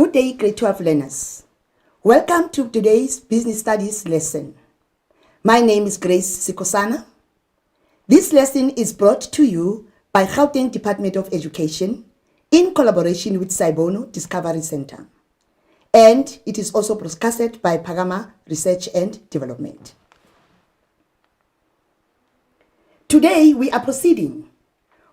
Good day, grade 12 learners. Welcome to today's business studies lesson. My name is Grace Sikosana. This lesson is brought to you by Gauteng Department of Education in collaboration with Saibono Discovery Center. And it is also broadcasted by Pagama Research and Development. Today we are proceeding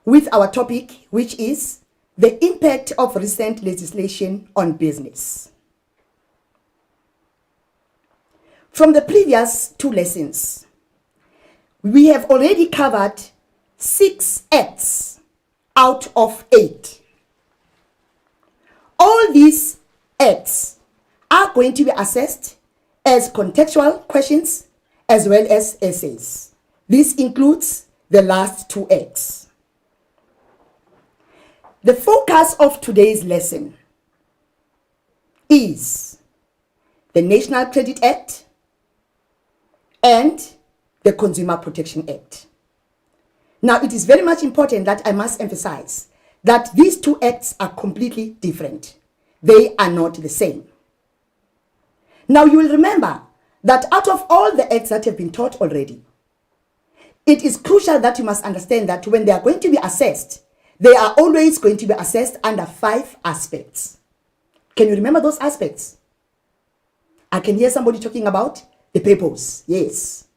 with our topic, which is the impact of recent legislation on business. From the previous two lessons, we have already covered 6 acts out of 8. All these acts are going to be assessed as contextual questions as well as essays. This includes the last 2 acts. The focus of today's lesson is the National Credit Act and the Consumer Protection Act. Now, it is very much important that I must emphasize that these 2 acts are completely different. They are not the same. Now, you will remember that out of all the acts that have been taught already, it is crucial that you must understand that when they are going to be assessed, they are always going to be assessed under 5 aspects. Can you remember those aspects? I can hear somebody talking about the purpose. Yes.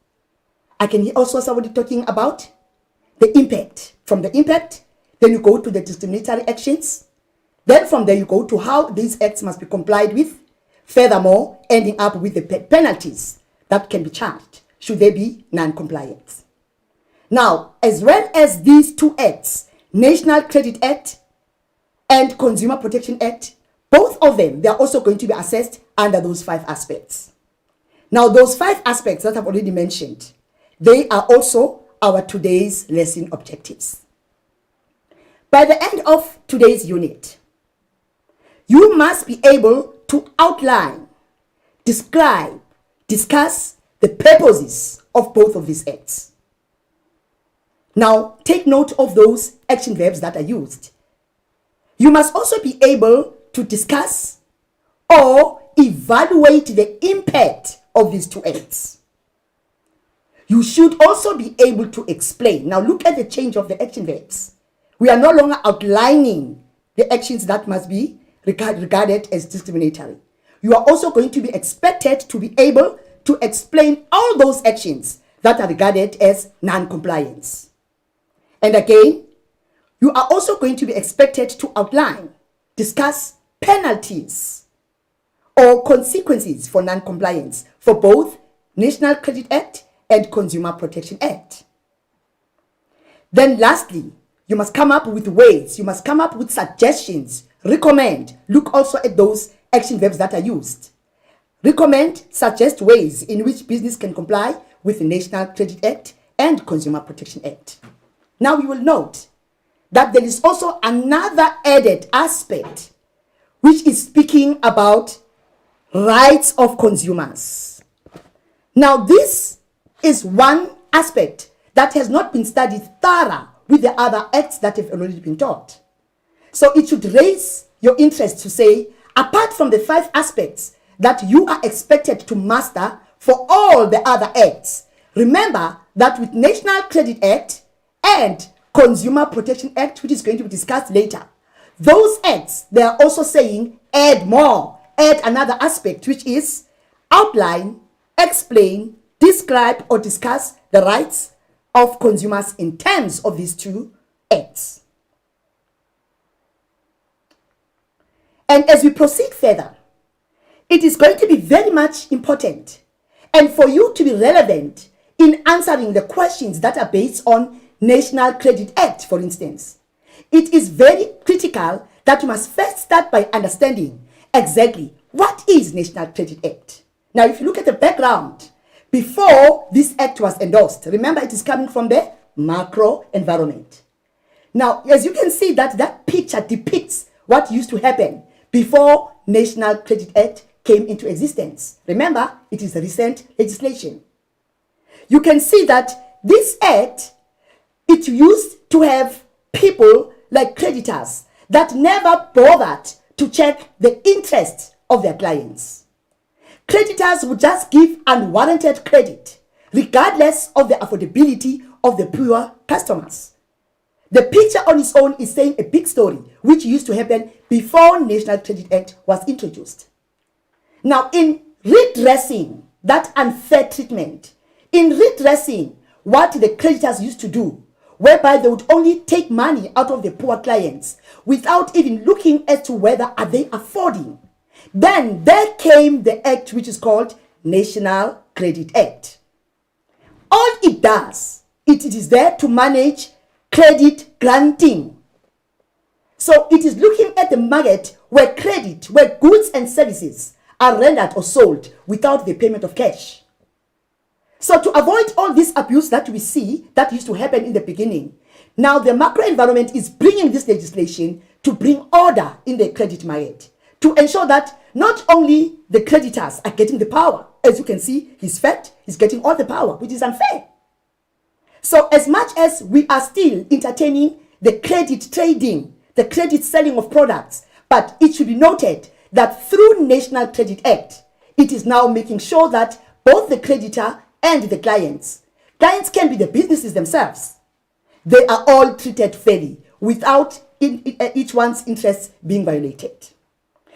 I can hear also somebody talking about the impact. From the impact, then you go to the discriminatory actions. Then from there you go to how these acts must be complied with. Furthermore, ending up with the penalties that can be charged should there be non-compliance. Now, as well as these 2 acts, National Credit Act and Consumer Protection Act, both of them, they are also going to be assessed under those 5 aspects. Now, those 5 aspects that I've already mentioned, they are also our today's lesson objectives. By the end of today's unit, you must be able to outline, describe, discuss the purposes of both of these acts. Now, take note of those action verbs that are used. You must also be able to discuss or evaluate the impact of these 2 acts. You should also be able to explain. Now, look at the change of the action verbs. We are no longer outlining the actions that must be regarded as discriminatory. You are also going to be expected to be able to explain all those actions that are regarded as non-compliance. And again, you are also going to be expected to outline, discuss penalties or consequences for non-compliance for both National Credit Act and Consumer Protection Act. Then lastly, you must come up with ways, you must come up with suggestions, recommend, look also at those action verbs that are used. Recommend, suggest ways in which business can comply with the National Credit Act and Consumer Protection Act. Now you will note that there is also another added aspect which is speaking about rights of consumers. Now this is one aspect that has not been studied thorough with the other acts that have already been taught. So it should raise your interest to say, apart from the 5 aspects that you are expected to master for all the other acts, remember that with National Credit Act and Consumer Protection Act, which is going to be discussed later, those acts, they are also saying add more, add another aspect, which is outline, explain, describe or discuss the rights of consumers in terms of these 2 acts. And as we proceed further, it is going to be very much important and for you to be relevant in answering the questions that are based on National Credit Act, for instance. It is very critical that you must first start by understanding exactly what is National Credit Act. Now, if you look at the background, before this act was endorsed, remember it is coming from the macro environment. Now, as you can see that picture depicts what used to happen before National Credit Act came into existence. Remember, it is a recent legislation. You can see that this act, it used to have people like creditors that never bothered to check the interest of their clients. Creditors would just give unwarranted credit, regardless of the affordability of the poor customers. The picture on its own is saying a big story, which used to happen before National Credit Act was introduced. Now, in redressing that unfair treatment, in redressing what the creditors used to do, whereby they would only take money out of the poor clients without even looking as to whether are they affording, then there came the act which is called National Credit Act. All it does, it is there to manage credit granting. So it is looking at the market where credit, where goods and services are rendered or sold without the payment of cash. So to avoid all this abuse that we see that used to happen in the beginning, now the macro environment is bringing this legislation to bring order in the credit market, to ensure that not only the creditors are getting the power, as you can see, he's fat, he's getting all the power, which is unfair. So as much as we are still entertaining the credit trading, the credit selling of products, but it should be noted that through National Credit Act, it is now making sure that both the creditor and the clients can be the businesses themselves. They are all treated fairly without each one's interests being violated.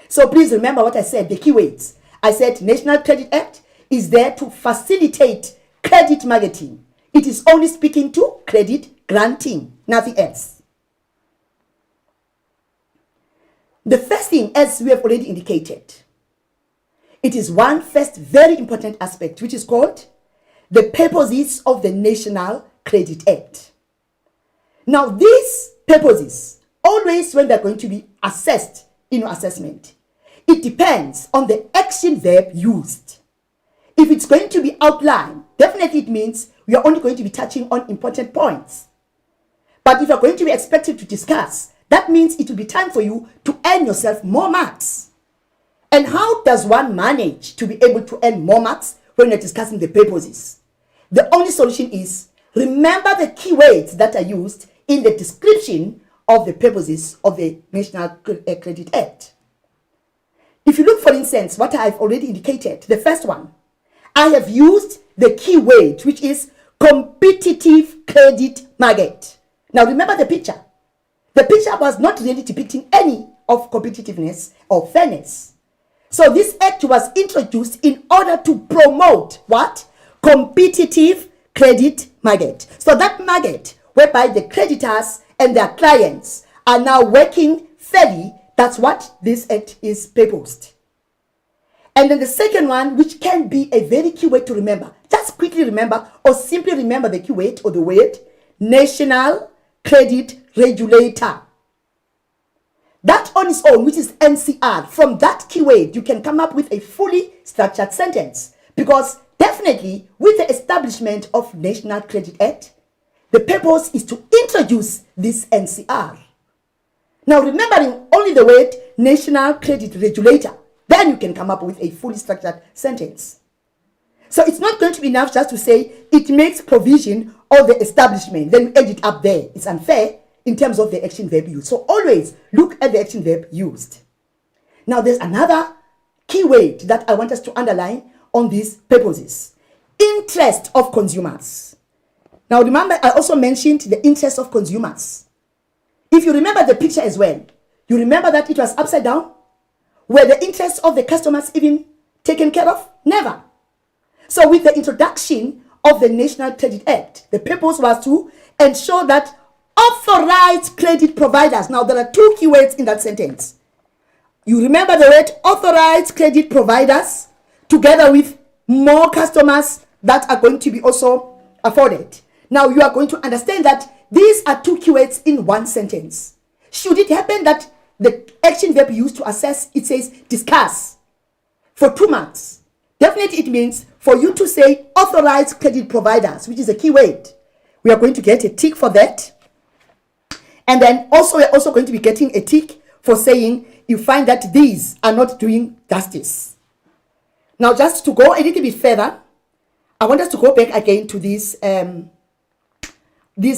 So please remember what I said, the keywords. I said National Credit Act is there to facilitate credit marketing. It is only speaking to credit granting, nothing else. The first thing, as we have already indicated, it is one first very important aspect, which is called the purposes of the National Credit Act. Now, these purposes, always when they're going to be assessed in your assessment, it depends on the action verb used. If it's going to be outlined, definitely it means we are only going to be touching on important points. But if you're going to be expected to discuss, that means it will be time for you to earn yourself more marks. And how does one manage to be able to earn more marks when you're discussing the purposes? The only solution is remember the keywords that are used in the description of the purposes of the National Credit Act. If you look, for instance, what I've already indicated, the first one, I have used the keyword, which is competitive credit market. Now remember the picture. The picture was not really depicting any of competitiveness or fairness. So this act was introduced in order to promote what? Competitive credit market. So that market whereby the creditors and their clients are now working fairly, that's what this act is purposed. And then the second one, which can be a very key word to remember, just quickly remember or simply remember the key word or the word National Credit Regulator. That on its own, which is NCR, from that keyword, you can come up with a fully structured sentence. Because definitely, with the establishment of National Credit Act, the purpose is to introduce this NCR. Now, remembering only the word National Credit Regulator, then you can come up with a fully structured sentence. So it's not going to be enough just to say it makes provision of the establishment, then we end it up there. It's unfair in terms of the action verb used. So always look at the action verb used. Now there's another keyword that I want us to underline on these purposes. Interest of consumers. Now remember, I also mentioned the interest of consumers. If you remember the picture as well, you remember that it was upside down? Were the interests of the customers even taken care of? Never. So with the introduction of the National Credit Act, the purpose was to ensure that authorized credit providers, now there are two keywords in that sentence. You remember the word authorized credit providers together with more customers that are going to be also afforded. Now you are going to understand that these are two keywords in one sentence. Should it happen that the action verb used to assess, it says discuss for 2 marks, definitely it means for you to say authorized credit providers, which is a keyword. We are going to get a tick for that. And then also we're also going to be getting a tick for saying you find that these are not doing justice. Now just to go a little bit further, I want us to go back again to these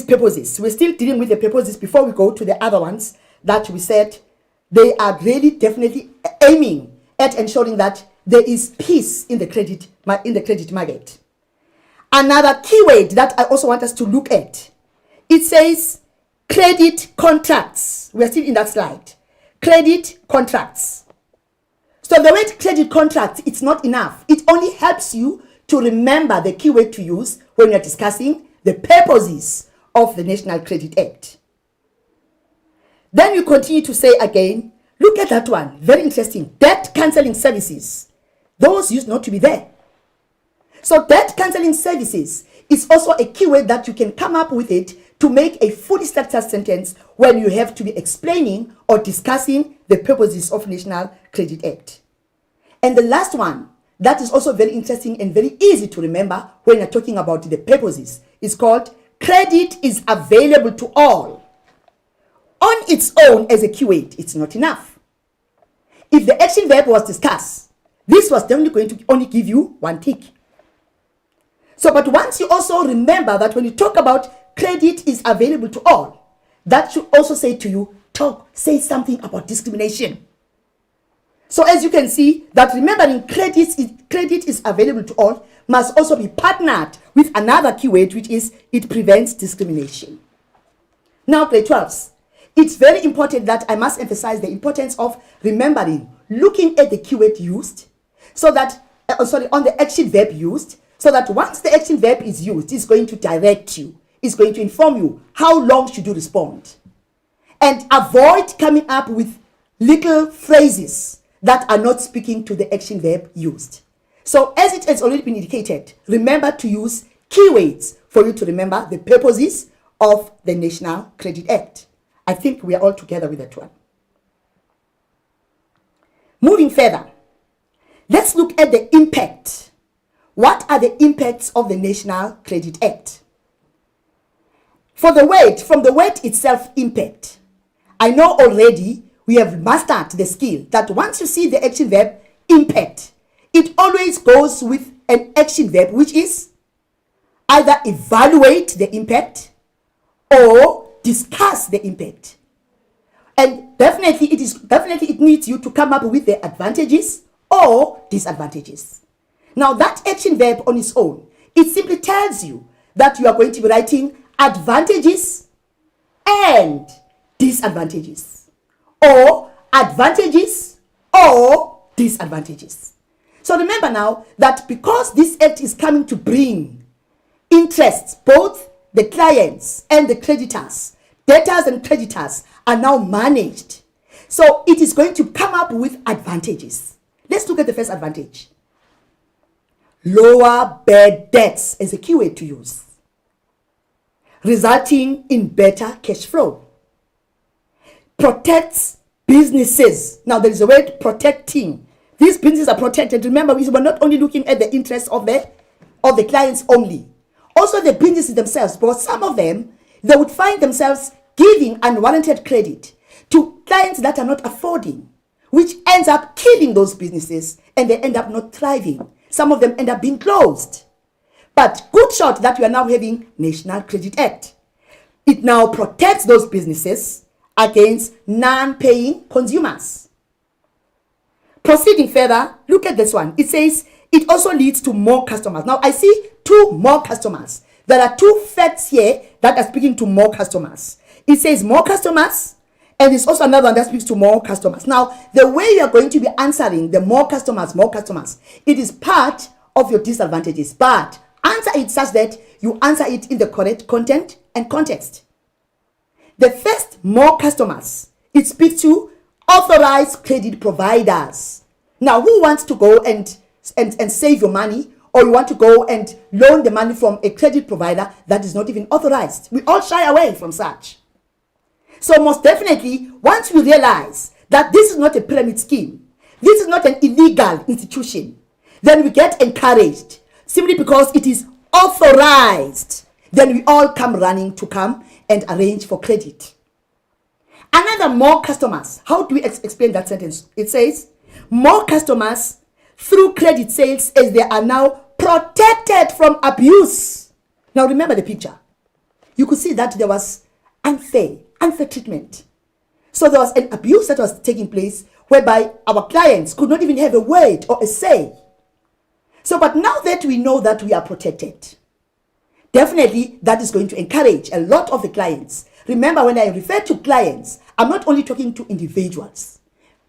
purposes. We're still dealing with the purposes before we go to the other ones that we said they are really definitely aiming at ensuring that there is peace in the credit market. Another keyword that I also want us to look at, it says credit contracts. We are still in that slide. Credit contracts. So the word credit contract, it's not enough. It only helps you to remember the keyword to use when you're discussing the purposes of the National Credit Act. Then you continue to say again, look at that one, very interesting, debt cancelling services. Those used not to be there. So debt cancelling services is also a keyword that you can come up with it to make a fully structured sentence when you have to be explaining or discussing the purposes of National Credit Act. And the last one, that is also very interesting and very easy to remember when you're talking about the purposes, is called credit is available to all. On its own as a keyword, it's not enough. If the action verb was discussed, this was definitely going to only give you one tick. So, but once you also remember that when you talk about credit is available to all, that should also say to you, say something about discrimination. So as you can see, that remembering credit is available to all must also be partnered with another keyword, which is it prevents discrimination. Now, grade 12s. It's very important that I must emphasize the importance of remembering, looking at the keyword used, so that, on the action verb used, so that once the action verb is used, it's going to direct you, it's going to inform you how long should you respond. And avoid coming up with little phrases that are not speaking to the action verb used. So as it has already been indicated, remember to use keywords for you to remember the purposes of the National Credit Act. I think we are all together with that one. Moving further, let's look at the impact. What are the impacts of the National Credit Act? From the word itself, impact, I know already we have mastered the skill that once you see the action verb impact, it always goes with an action verb which is either evaluate the impact or discuss the impact. And definitely it needs you to come up with the advantages or disadvantages. Now that action verb on its own, it simply tells you that you are going to be writing advantages and disadvantages, or advantages or disadvantages. So remember now that because this act is coming to bring interests, both the clients and the creditors, debtors and creditors are now managed. So it is going to come up with advantages. Let's look at the first advantage. Lower bad debts is a keyword to use, resulting in better cash flow. Protects businesses. Now there is a word protecting. These businesses are protected. Remember, we were not only looking at the interests of the clients only, also the businesses themselves. But some of them, they would find themselves giving unwarranted credit to clients that are not affording, which ends up killing those businesses, and they end up not thriving. Some of them end up being closed. But good shot that we are now having National Credit Act. It now protects those businesses against non-paying consumers. Proceeding further, look at this one. It says it also leads to more customers. Now I see two more customers. There are two facts here that are speaking to more customers. It says more customers, and it's also another one that speaks to more customers. Now, the way you are going to be answering the more customers, it is part of your disadvantages, but answer it such that you answer it in the correct content and context. The first, more customers, it speaks to authorized credit providers. Now, who wants to go and save your money, or you want to go and loan the money from a credit provider that is not even authorized? We all shy away from such. So most definitely, once we realize that this is not a pyramid scheme, this is not an illegal institution, then we get encouraged simply because it is authorized. Then we all come running to come and arrange for credit. Another, more customers. How do we explain that sentence? It says, more customers through credit sales as they are now protected from abuse. Now remember the picture. You could see that there was unfair treatment. So there was an abuse that was taking place whereby our clients could not even have a word or a say. So, but now that we know that we are protected, definitely that is going to encourage a lot of the clients. Remember, when I refer to clients, I'm not only talking to individuals.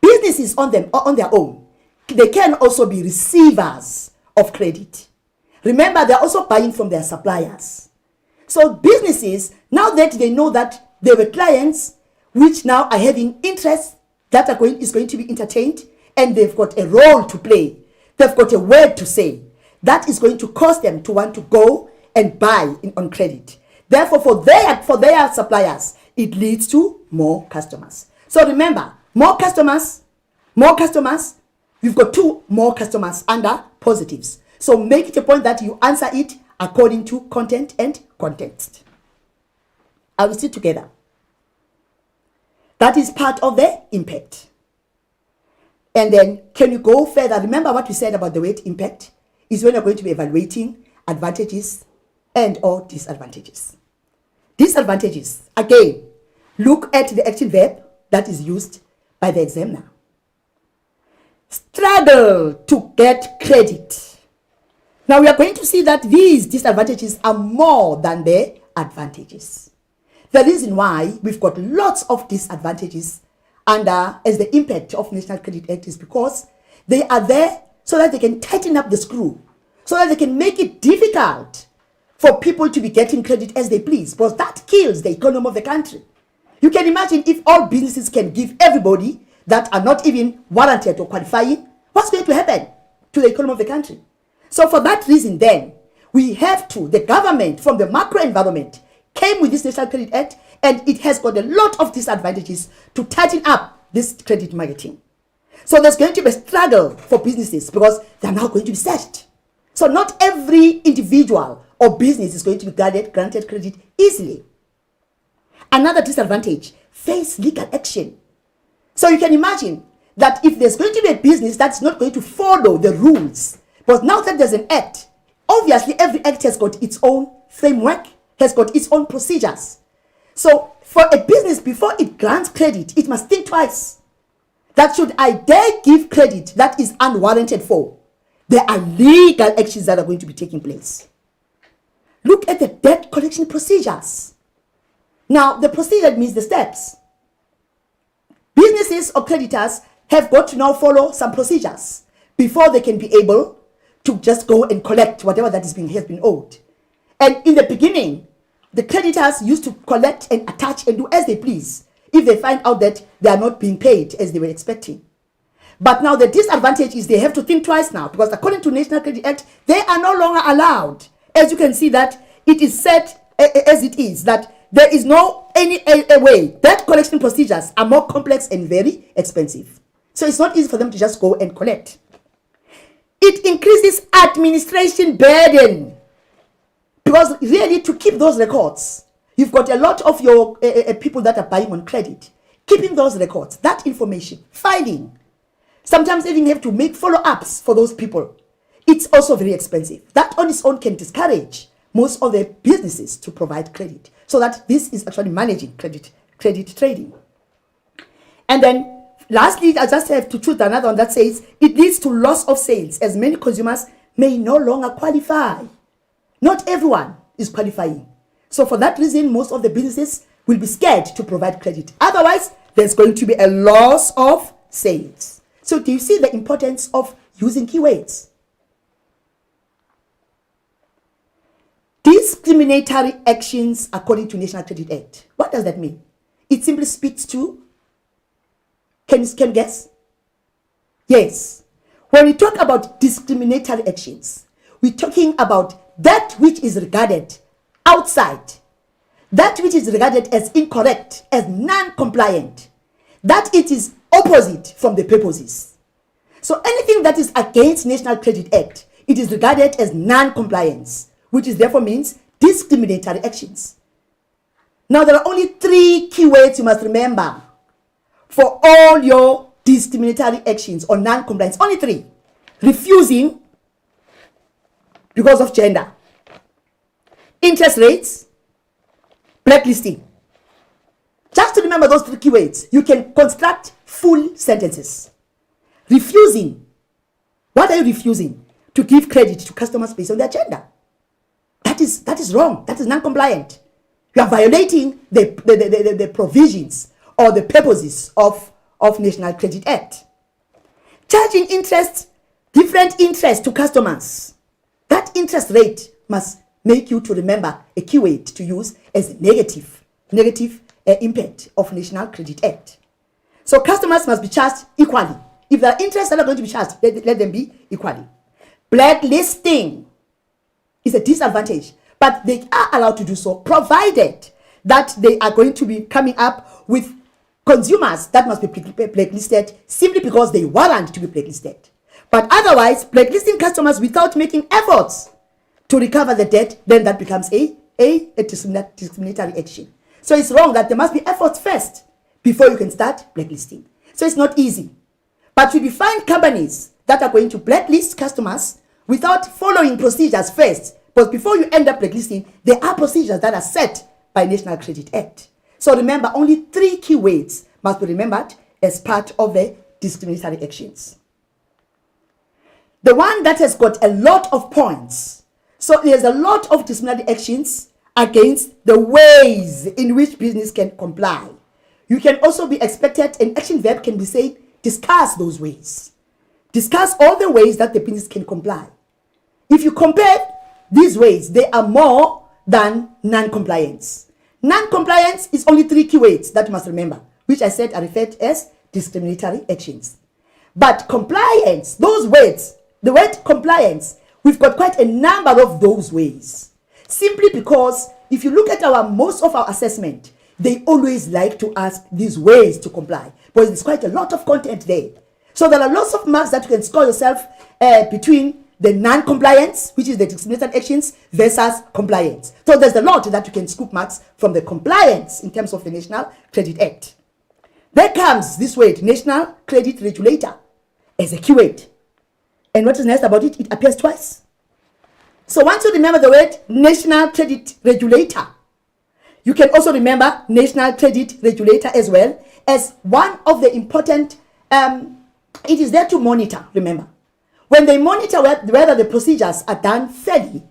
Businesses on their own, they can also be receivers of credit. Remember, they're also buying from their suppliers. So businesses, now that they know that they were clients which now are having interests that is going to be entertained, and they've got a role to play, they've got a word to say, that is going to cause them to want to go and buy on credit. Therefore, for their suppliers, it leads to more customers. So remember, more customers, you've got two more customers under positives. So make it a point that you answer it according to content and context. Are we still together? That is part of the impact. And then, can you go further? Remember what we said about the word impact is when you're going to be evaluating advantages and or disadvantages. Disadvantages, again, look at the action verb that is used by the examiner. Struggle to get credit. Now we are going to see that these disadvantages are more than the advantages. The reason why we've got lots of disadvantages under as the impact of National Credit Act is because they are there so that they can tighten up the screw, so that they can make it difficult for people to be getting credit as they please, because that kills the economy of the country. You can imagine if all businesses can give everybody that are not even warranted or qualifying, what's going to happen to the economy of the country? So for that reason then, we have to, the government from the macro environment came with this National Credit Act, and it has got a lot of disadvantages to tighten up this credit marketing. So there's going to be a struggle for businesses because they're now going to be searched. So not every individual or business is going to be granted credit easily. Another disadvantage, face legal action. So you can imagine that if there's going to be a business that's not going to follow the rules, but now that there's an act, obviously every act has got its own framework, has got its own procedures. So for a business, before it grants credit, it must think twice. That should I dare give credit that is unwarranted for, there are legal actions that are going to be taking place. Look at the debt collection procedures. Now, the procedure means the steps. Businesses or creditors have got to now follow some procedures before they can be able to just go and collect whatever that has been owed. And in the beginning, the creditors used to collect and attach and do as they please if they find out that they are not being paid as they were expecting. But now the disadvantage is they have to think twice now, because according to National Credit Act, they are no longer allowed. As you can see that it is set as it is, that there is no any way. Debt collection procedures are more complex and very expensive. So it's not easy for them to just go and collect. It increases administration burden, because really to keep those records, you've got a lot of your people that are buying on credit. Keeping those records, that information, filing, sometimes even have to make follow-ups for those people. It's also very expensive. That on its own can discourage most of the businesses to provide credit. So that this is actually managing credit trading. And then lastly, I just have to choose another one that says it leads to loss of sales, as many consumers may no longer qualify. Not everyone is qualifying. So for that reason, most of the businesses will be scared to provide credit. Otherwise, there's going to be a loss of sales. So do you see the importance of using keywords? Discriminatory actions according to National Credit Act. What does that mean? It simply speaks to, can you guess? Yes. When we talk about discriminatory actions, we're talking about that which is regarded outside, that which is regarded as incorrect, as non-compliant, that it is opposite from the purposes. So anything that is against National Credit Act, it is regarded as non-compliance, which is therefore means discriminatory actions. Now there are only 3 keywords you must remember for all your discriminatory actions or non-compliance. Only 3. Refusing because of gender, interest rates, blacklisting. Just to remember those three keywords, you can construct full sentences. Refusing. What are you refusing? To give credit to customers based on their gender. That is wrong. That is non-compliant. You are violating the provisions or the purposes of National Credit Act. Charging interest, different interest to customers. That interest rate must make you to remember a keyword to use as negative impact of National Credit Act. So customers must be charged equally. If there are interests that are going to be charged, let them be equally. Blacklisting is a disadvantage, but they are allowed to do so provided that they are going to be coming up with consumers that must be blacklisted simply because they warrant to be blacklisted. But otherwise, blacklisting customers without making efforts to recover the debt, then that becomes a discriminatory action. So it's wrong that there must be efforts first before you can start blacklisting. So it's not easy. But we find companies that are going to blacklist customers without following procedures first. But before you end up blacklisting, there are procedures that are set by National Credit Act. So remember, only 3 keywords must be remembered as part of the discriminatory actions. The one that has got a lot of points. So there's a lot of discriminatory actions against the ways in which business can comply. You can also be expected, an action verb can be said, discuss those ways. Discuss all the ways that the business can comply. If you compare these ways, they are more than non-compliance. Non-compliance is only 3 keywords that you must remember, which I said are referred as discriminatory actions. But compliance, those words, the word compliance, we've got quite a number of those ways. Simply because if you look at most of our assessment, they always like to ask these ways to comply, because there's quite a lot of content there. So there are lots of marks that you can score yourself between the non-compliance, which is the discriminatory actions, versus compliance. So there's a lot that you can scoop marks from the compliance in terms of the National Credit Act. There comes this word, National Credit Regulator, as a keyword. And what is nice about it, it appears twice. So once you remember the word National Credit Regulator, you can also remember National Credit Regulator as well as one of the important, it is there to monitor, remember. When they monitor whether the procedures are done fairly,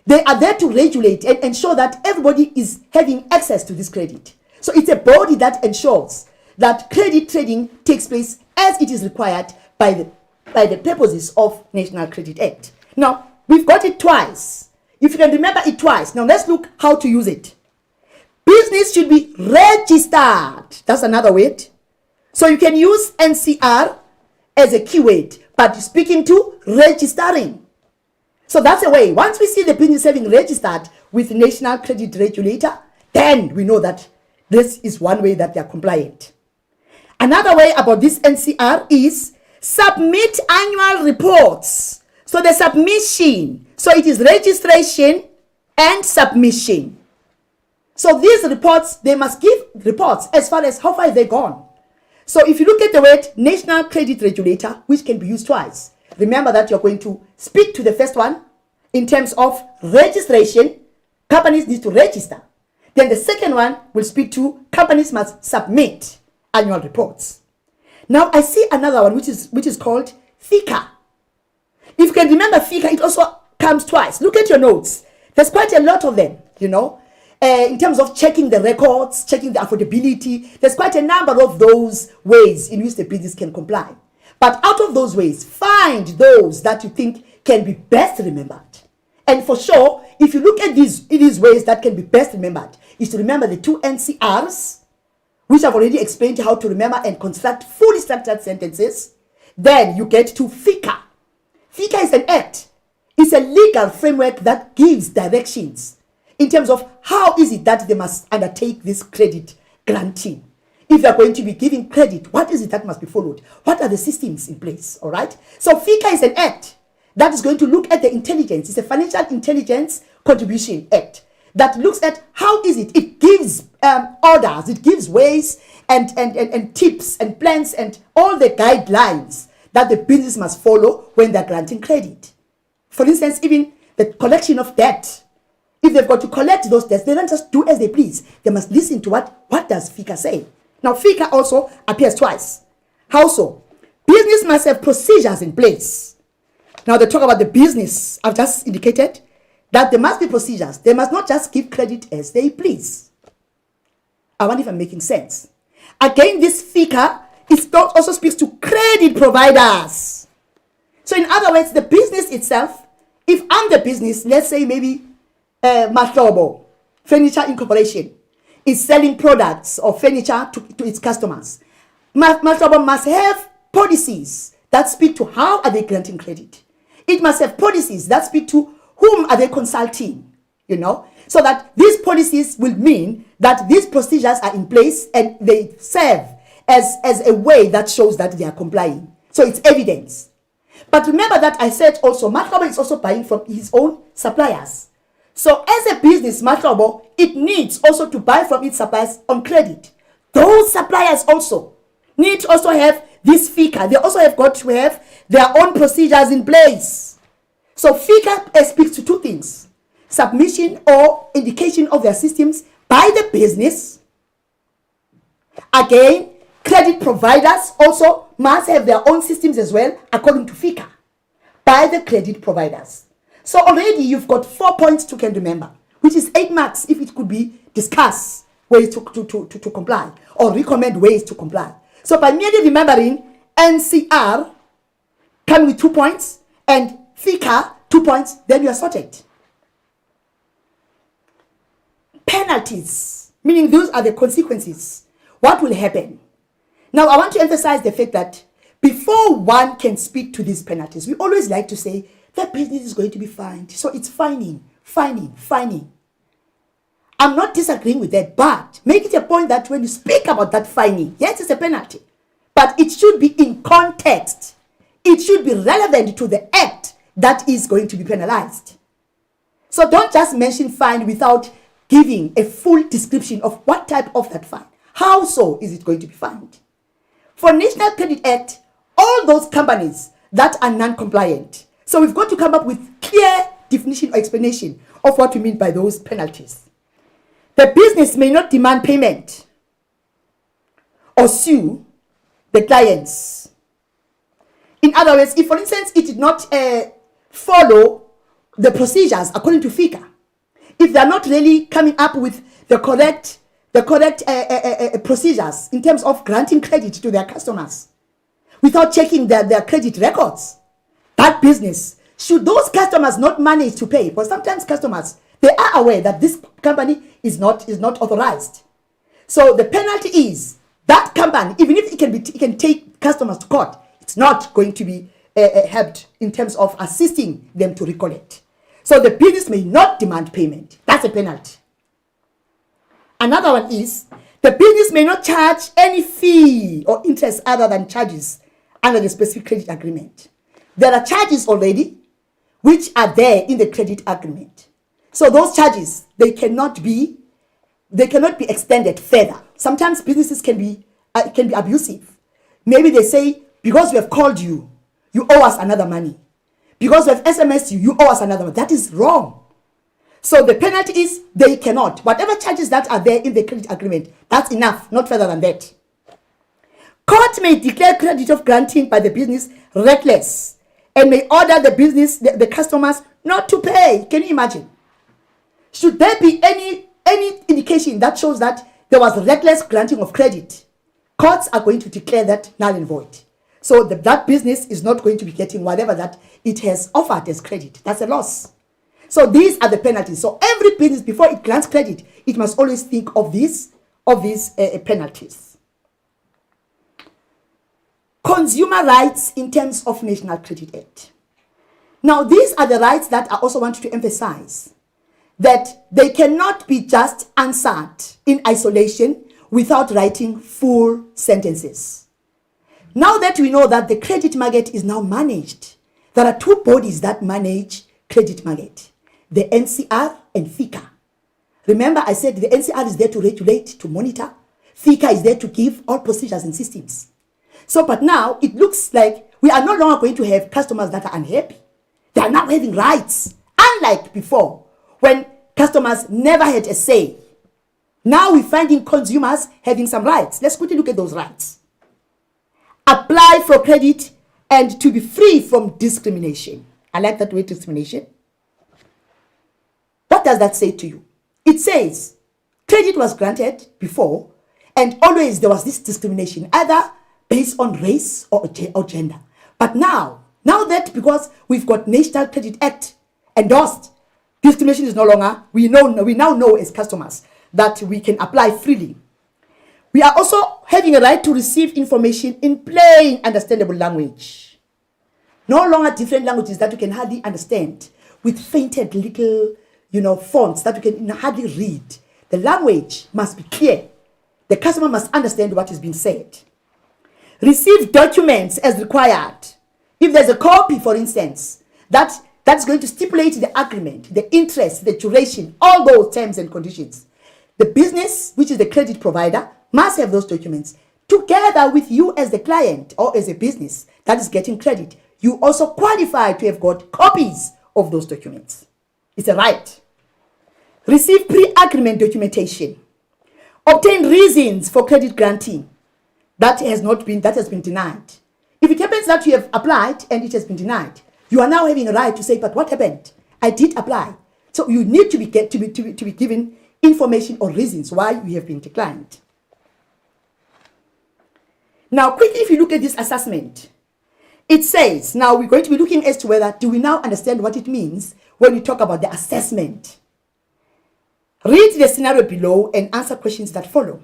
they are there to regulate and ensure that everybody is having access to this credit. So it's a body that ensures that credit trading takes place as it is required by the purposes of National Credit Act. Now, we've got it twice. If you can remember it twice, now let's look how to use it. Business should be registered. That's another word. So you can use NCR as a keyword, but speaking to registering. So that's a way. Once we see the business having registered with National Credit Regulator, then we know that this is one way that they are compliant. Another way about this NCR is submit annual reports. So the submission, so it is registration and submission. So these reports, they must give reports as far as how far they've gone. So if you look at the word National Credit Regulator, which can be used twice, remember that you're going to speak to the first one in terms of registration. Companies need to register. Then the second one will speak to companies must submit annual reports. Now I see another one which is called FICA. If you can remember FICA, it also comes twice. Look at your notes. There's quite a lot of them, you know. In terms of checking the records, checking the affordability, there's quite a number of those ways in which the business can comply. But out of those ways, find those that you think can be best remembered. And for sure, if you look at these ways that can be best remembered, is to remember the 2 NCRs, which I've already explained how to remember and construct fully structured sentences. Then you get to FICA. FICA is an act. It's a legal framework that gives directions in terms of how is it that they must undertake this credit granting. If they're going to be giving credit, what is it that must be followed? What are the systems in place? All right. So FICA is an act that is going to look at the intelligence. It's a Financial Intelligence Contribution Act that looks at how is it. It gives orders, it gives ways and tips and plans and all the guidelines that the business must follow when they're granting credit. For instance, even the collection of debt if they've got to collect those debts, they don't just do as they please. They must listen to what does FICA say. Now, FICA also appears twice. How so? Business must have procedures in place. Now, they talk about the business. I've just indicated that there must be procedures. They must not just give credit as they please. I wonder if I'm making sense. Again, this FICA also speaks to credit providers. So in other words, the business itself, if I'm the business, let's say maybe Mahlobo Furniture Incorporation is selling products or furniture to its customers. Mahlobo must have policies that speak to how are they granting credit. It must have policies that speak to whom are they consulting, so that these policies will mean that these procedures are in place and they serve as a way that shows that they are complying. So it's evidence. But remember that I said also, Mahlobo is also buying from his own suppliers. So as a business, Mahlobo, it needs also to buy from its suppliers on credit. Those suppliers also need to also have this FICA. They also have got to have their own procedures in place. So FICA speaks to two things: submission or indication of their systems by the business. Again, credit providers also must have their own systems as well, according to FICA, by the credit providers. So already you've got 4 points to can remember, which is 8 marks if it could be discuss ways to comply or recommend ways to comply. So by merely remembering NCR come with 2 points and FICA 2 points, then you are sorted. Penalties, meaning those are the consequences. What will happen? Now I want to emphasize the fact that before one can speak to these penalties, we always like to say that business is going to be fined. So it's fining. I'm not disagreeing with that, but make it a point that when you speak about that fining, yes, it's a penalty, but it should be in context. It should be relevant to the act that is going to be penalized. So don't just mention fine without giving a full description of what type of that fine. How so is it going to be fined? For National Credit Act, all those companies that are non-compliant, so we've got to come up with clear definition or explanation of what we mean by those penalties. The business may not demand payment or sue the clients. In other words, if for instance it did not follow the procedures according to FICA, if they are not really coming up with the correct procedures in terms of granting credit to their customers without checking their credit records, that business, should those customers not manage to pay, because sometimes customers, they are aware that this company is not authorized. So the penalty is that company, even if it can take customers to court, it's not going to be helped in terms of assisting them to recollect. So the business may not demand payment. That's a penalty. Another one is the business may not charge any fee or interest other than charges under the specific credit agreement. There are charges already which are there in the credit agreement. So those charges, they cannot be extended further. Sometimes businesses can be abusive. Maybe they say, because we have called you, you owe us another money. Because we have SMS'd you, you owe us another money. That is wrong. So the penalty is they cannot. Whatever charges that are there in the credit agreement, that's enough, not further than that. Court may declare credit of granting by the business reckless and may order the business, the customers not to pay. Can you imagine? Should there be any indication that shows that there was reckless granting of credit, courts are going to declare that null and void. So that business is not going to be getting whatever that it has offered as credit. That's a loss. So these are the penalties. So every business, before it grants credit, it must always think of these penalties. Consumer rights in terms of National Credit Act. Now, these are the rights that I also want to emphasize, that they cannot be just answered in isolation without writing full sentences. Now that we know that the credit market is now managed, there are two bodies that manage credit market, the NCR and FICA. Remember, I said the NCR is there to regulate, to monitor. FICA is there to give all procedures and systems. So, but now it looks like we are no longer going to have customers that are unhappy. They are now having rights. Unlike before, when customers never had a say. Now we're finding consumers having some rights. Let's quickly look at those rights. Apply for credit and to be free from discrimination. I like that word, discrimination. What does that say to you? It says credit was granted before, and always there was this discrimination, either based on race or gender. But now that because we've got National Credit Act endorsed, discrimination is no longer, we now know as customers that we can apply freely. We are also having a right to receive information in plain, understandable language. No longer different languages that you can hardly understand with fainted little, fonts that you can hardly read. The language must be clear. The customer must understand what is being said. Receive documents as required. If there's a copy, for instance, that's going to stipulate the agreement, the interest, the duration, all those terms and conditions. The business, which is the credit provider, must have those documents together with you as the client or as a business that is getting credit. You also qualify to have got copies of those documents. It's a right. Receive pre-agreement documentation. Obtain reasons for credit granting that has been denied. If it happens that you have applied and it has been denied, you are now having a right to say, but what happened? I did apply. So you need to be given information or reasons why you have been declined. Now, quickly, if you look at this assessment, it says, now we're going to be looking as to whether, do we now understand what it means when we talk about the assessment? Read the scenario below and answer questions that follow.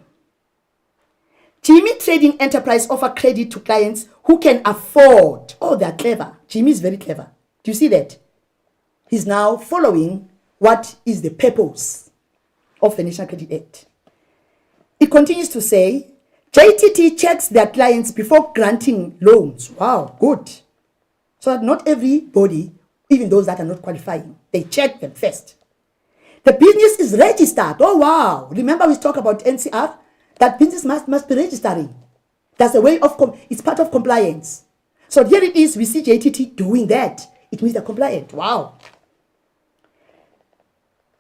Jimmy Trading Enterprise offer credit to clients who can afford. Oh, they're clever. Jimmy is very clever. Do you see that? He's now following what is the purpose of the National Credit Act. It continues to say, JTT checks their clients before granting loans. Wow, good. So that not everybody, even those that are not qualifying, they check them first. The business is registered. Oh, wow. Remember we talked about NCR? That business must be registering. That's a way of, it's part of compliance. So here it is, we see JTT doing that. It means they're compliant. Wow.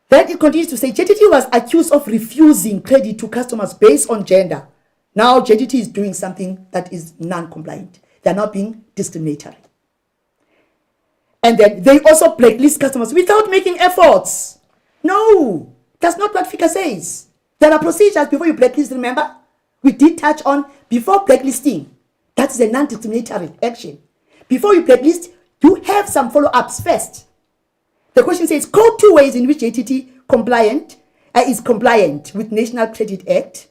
Then it continues to say, JTT was accused of refusing credit to customers based on gender. Now JTT is doing something that is non-compliant. They're not being discriminatory. And then they also blacklist customers without making efforts. No, that's not what FICA says. There are procedures before you blacklist, remember? We did touch on before blacklisting. That is a non-discriminatory action. Before you blacklist, you have some follow-ups first. The question says, quote 2 ways in which JTT is compliant with National Credit Act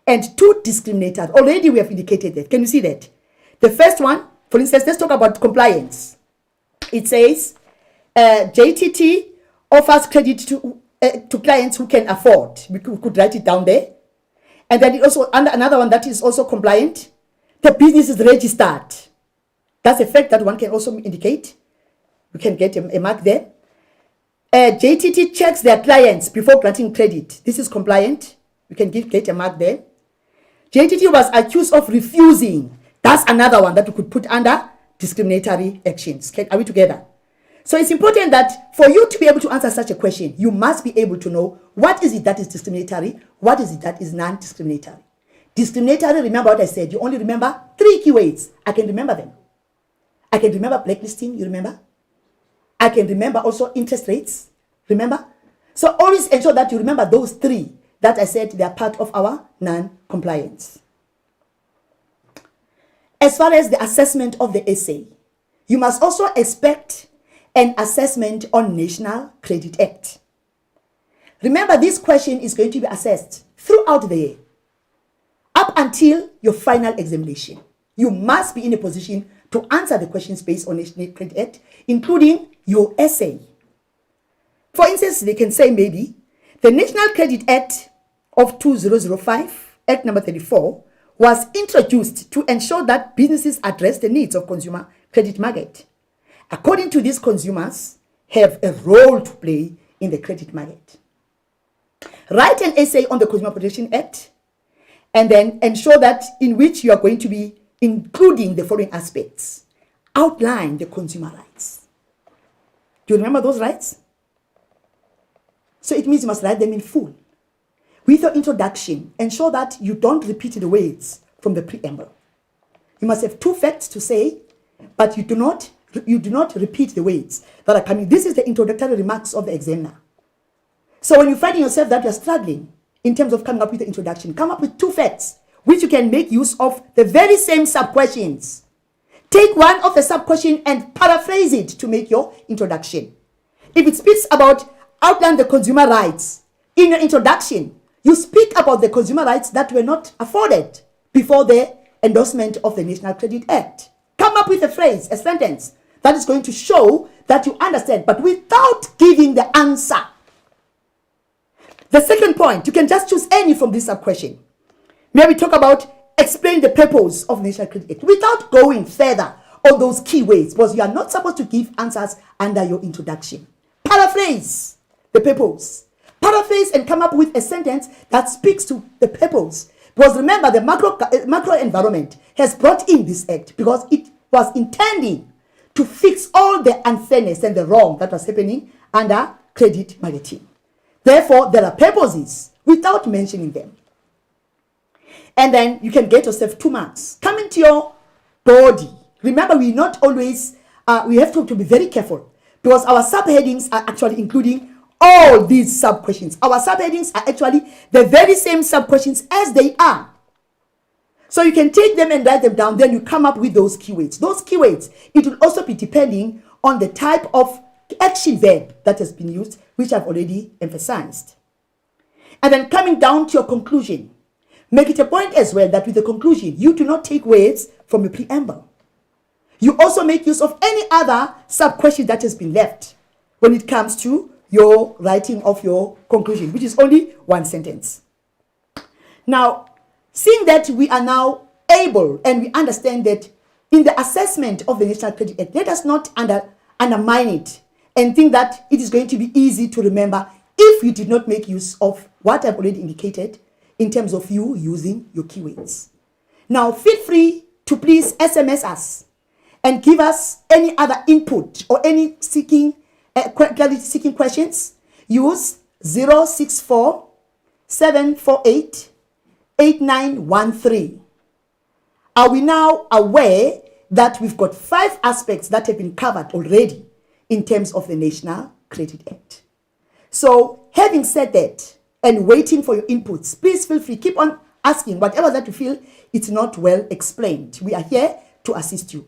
and 2 discriminatory. Already we have indicated that. Can you see that? The first one, for instance, let's talk about compliance. It says, JTT offers credit to clients who can afford. We could write it down there. And then it also, under another one that is also compliant, the business is registered. That's a fact that one can also indicate. We can get a mark there. JTT checks their clients before granting credit. This is compliant. We can get a mark there. JTT was accused of refusing. That's another one that we could put under discriminatory actions. Are we together? So it's important that for you to be able to answer such a question, you must be able to know what is it that is discriminatory, what is it that is non-discriminatory. Discriminatory, remember what I said, you only remember 3 keywords. I can remember them. I can remember blacklisting, you remember? I can remember also interest rates, remember? So always ensure that you remember those 3 that I said they are part of our non-compliance. As far as the assessment of the essay, you must also expect an assessment on National Credit Act. Remember, this question is going to be assessed throughout the year, up until your final examination. You must be in a position to answer the questions based on National Credit Act, including your essay. For instance, they can say maybe, the National Credit Act of 2005, Act number 34, was introduced to ensure that businesses address the needs of consumer credit market. According to these, consumers have a role to play in the credit market. Write an essay on the Consumer Protection Act and then ensure that in which you are going to be including the following aspects. Outline the consumer rights. Do you remember those rights? So it means you must write them in full. With your introduction, ensure that you don't repeat the words from the preamble. You must have 2 facts to say, but you do not repeat the words that are coming. This is the introductory remarks of the examiner. So when you're finding yourself that you're struggling in terms of coming up with the introduction, come up with 2 facts, which you can make use of the very same sub-questions. Take one of the sub-questions and paraphrase it to make your introduction. If it speaks about outline the consumer rights, in your introduction, you speak about the consumer rights that were not afforded before the endorsement of the National Credit Act. Come up with a phrase, a sentence, that is going to show that you understand, but without giving the answer. The second point, you can just choose any from this sub-question. Maybe talk about explain the purpose of National Credit Act without going further on those keywords, because you are not supposed to give answers under your introduction. Paraphrase the purpose. Paraphrase and come up with a sentence that speaks to the purpose. Because remember, the macro environment has brought in this act because it was intending to fix all the unfairness and the wrong that was happening under credit marketing. Therefore, there are purposes without mentioning them. And then you can get yourself 2 marks. Coming to your body. Remember, we not always, we have to be very careful because our subheadings are actually including all these sub-questions. Our subheadings are actually the very same sub-questions as they are. So you can take them and write them down, then you come up with those keywords. Those keywords, it will also be depending on the type of action verb that has been used, which I've already emphasized. And then coming down to your conclusion, make it a point as well that with the conclusion, you do not take words from the preamble. You also make use of any other sub-question that has been left when it comes to your writing of your conclusion, which is only 1 sentence. Now, seeing that we are now able and we understand that in the assessment of the National Credit Act, let us not undermine it and think that it is going to be easy to remember if you did not make use of what I've already indicated in terms of you using your keywords. Now, feel free to please SMS us and give us any other input or any clarity seeking questions. Use 064 748 8913. Are we now aware that we've got 5 aspects that have been covered already in terms of the National Credit Act? So, having said that and waiting for your inputs, please feel free, keep on asking whatever that you feel it's not well explained. We are here to assist you.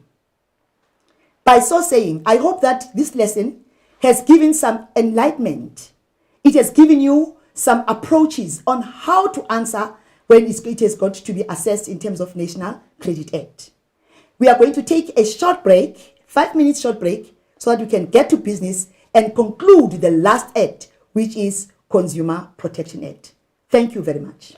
By so saying, I hope that this lesson has given some enlightenment. It has given you some approaches on how to answer when it has got to be assessed in terms of National Credit Act. We are going to take a short break, 5-minute short break, so that we can get to business and conclude the last act, which is Consumer Protection Act. Thank you very much.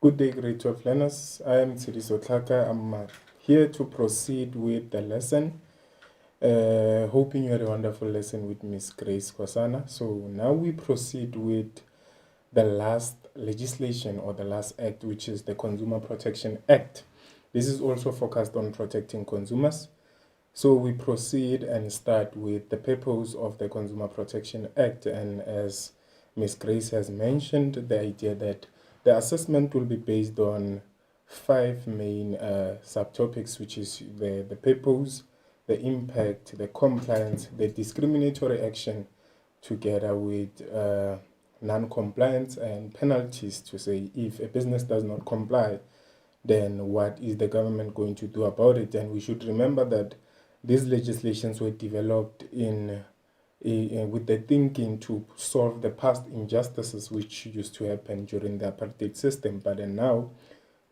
Good day, grade 12 learners. I am Tsidiso Tlhaka. I'm here to proceed with the lesson. Hoping you had a wonderful lesson with Miss Grace Kwasana. So now we proceed with the last legislation or the last act, which is the Consumer Protection Act. This is also focused on protecting consumers. So we proceed and start with the purpose of the Consumer Protection Act. And as Ms. Grace has mentioned, the idea that the assessment will be based on 5 main subtopics, which is the purpose, the impact, the compliance, the discriminatory action, together with non-compliance and penalties, to say if a business does not comply, then what is the government going to do about it? And we should remember that these legislations were developed with the thinking to solve the past injustices which used to happen during the apartheid system. But then now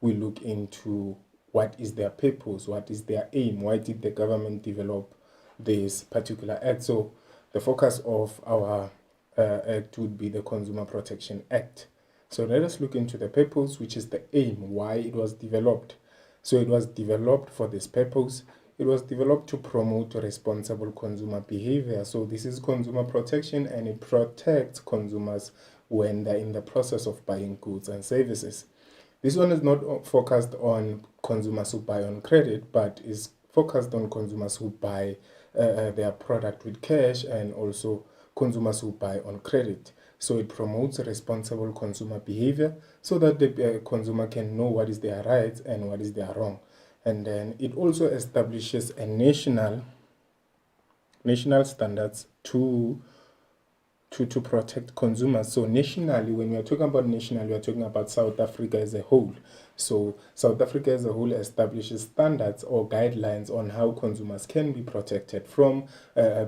we look into what is their purpose, what is their aim, why did the government develop this particular act? So the focus of our act would be the Consumer Protection Act. So let us look into the purpose, which is the aim, why it was developed. So it was developed for this purpose. It was developed to promote responsible consumer behavior. So this is consumer protection, and it protects consumers when they're in the process of buying goods and services. This one is not focused on consumers who buy on credit, but is focused on consumers who buy their product with cash, and also consumers who buy on credit. So it promotes responsible consumer behavior so that the consumer can know what is their rights and what is their wrong. And then it also establishes a national standards to protect consumers. So nationally, when we are talking about nationally, we are talking about South Africa as a whole. So South Africa as a whole establishes standards or guidelines on how consumers can be protected from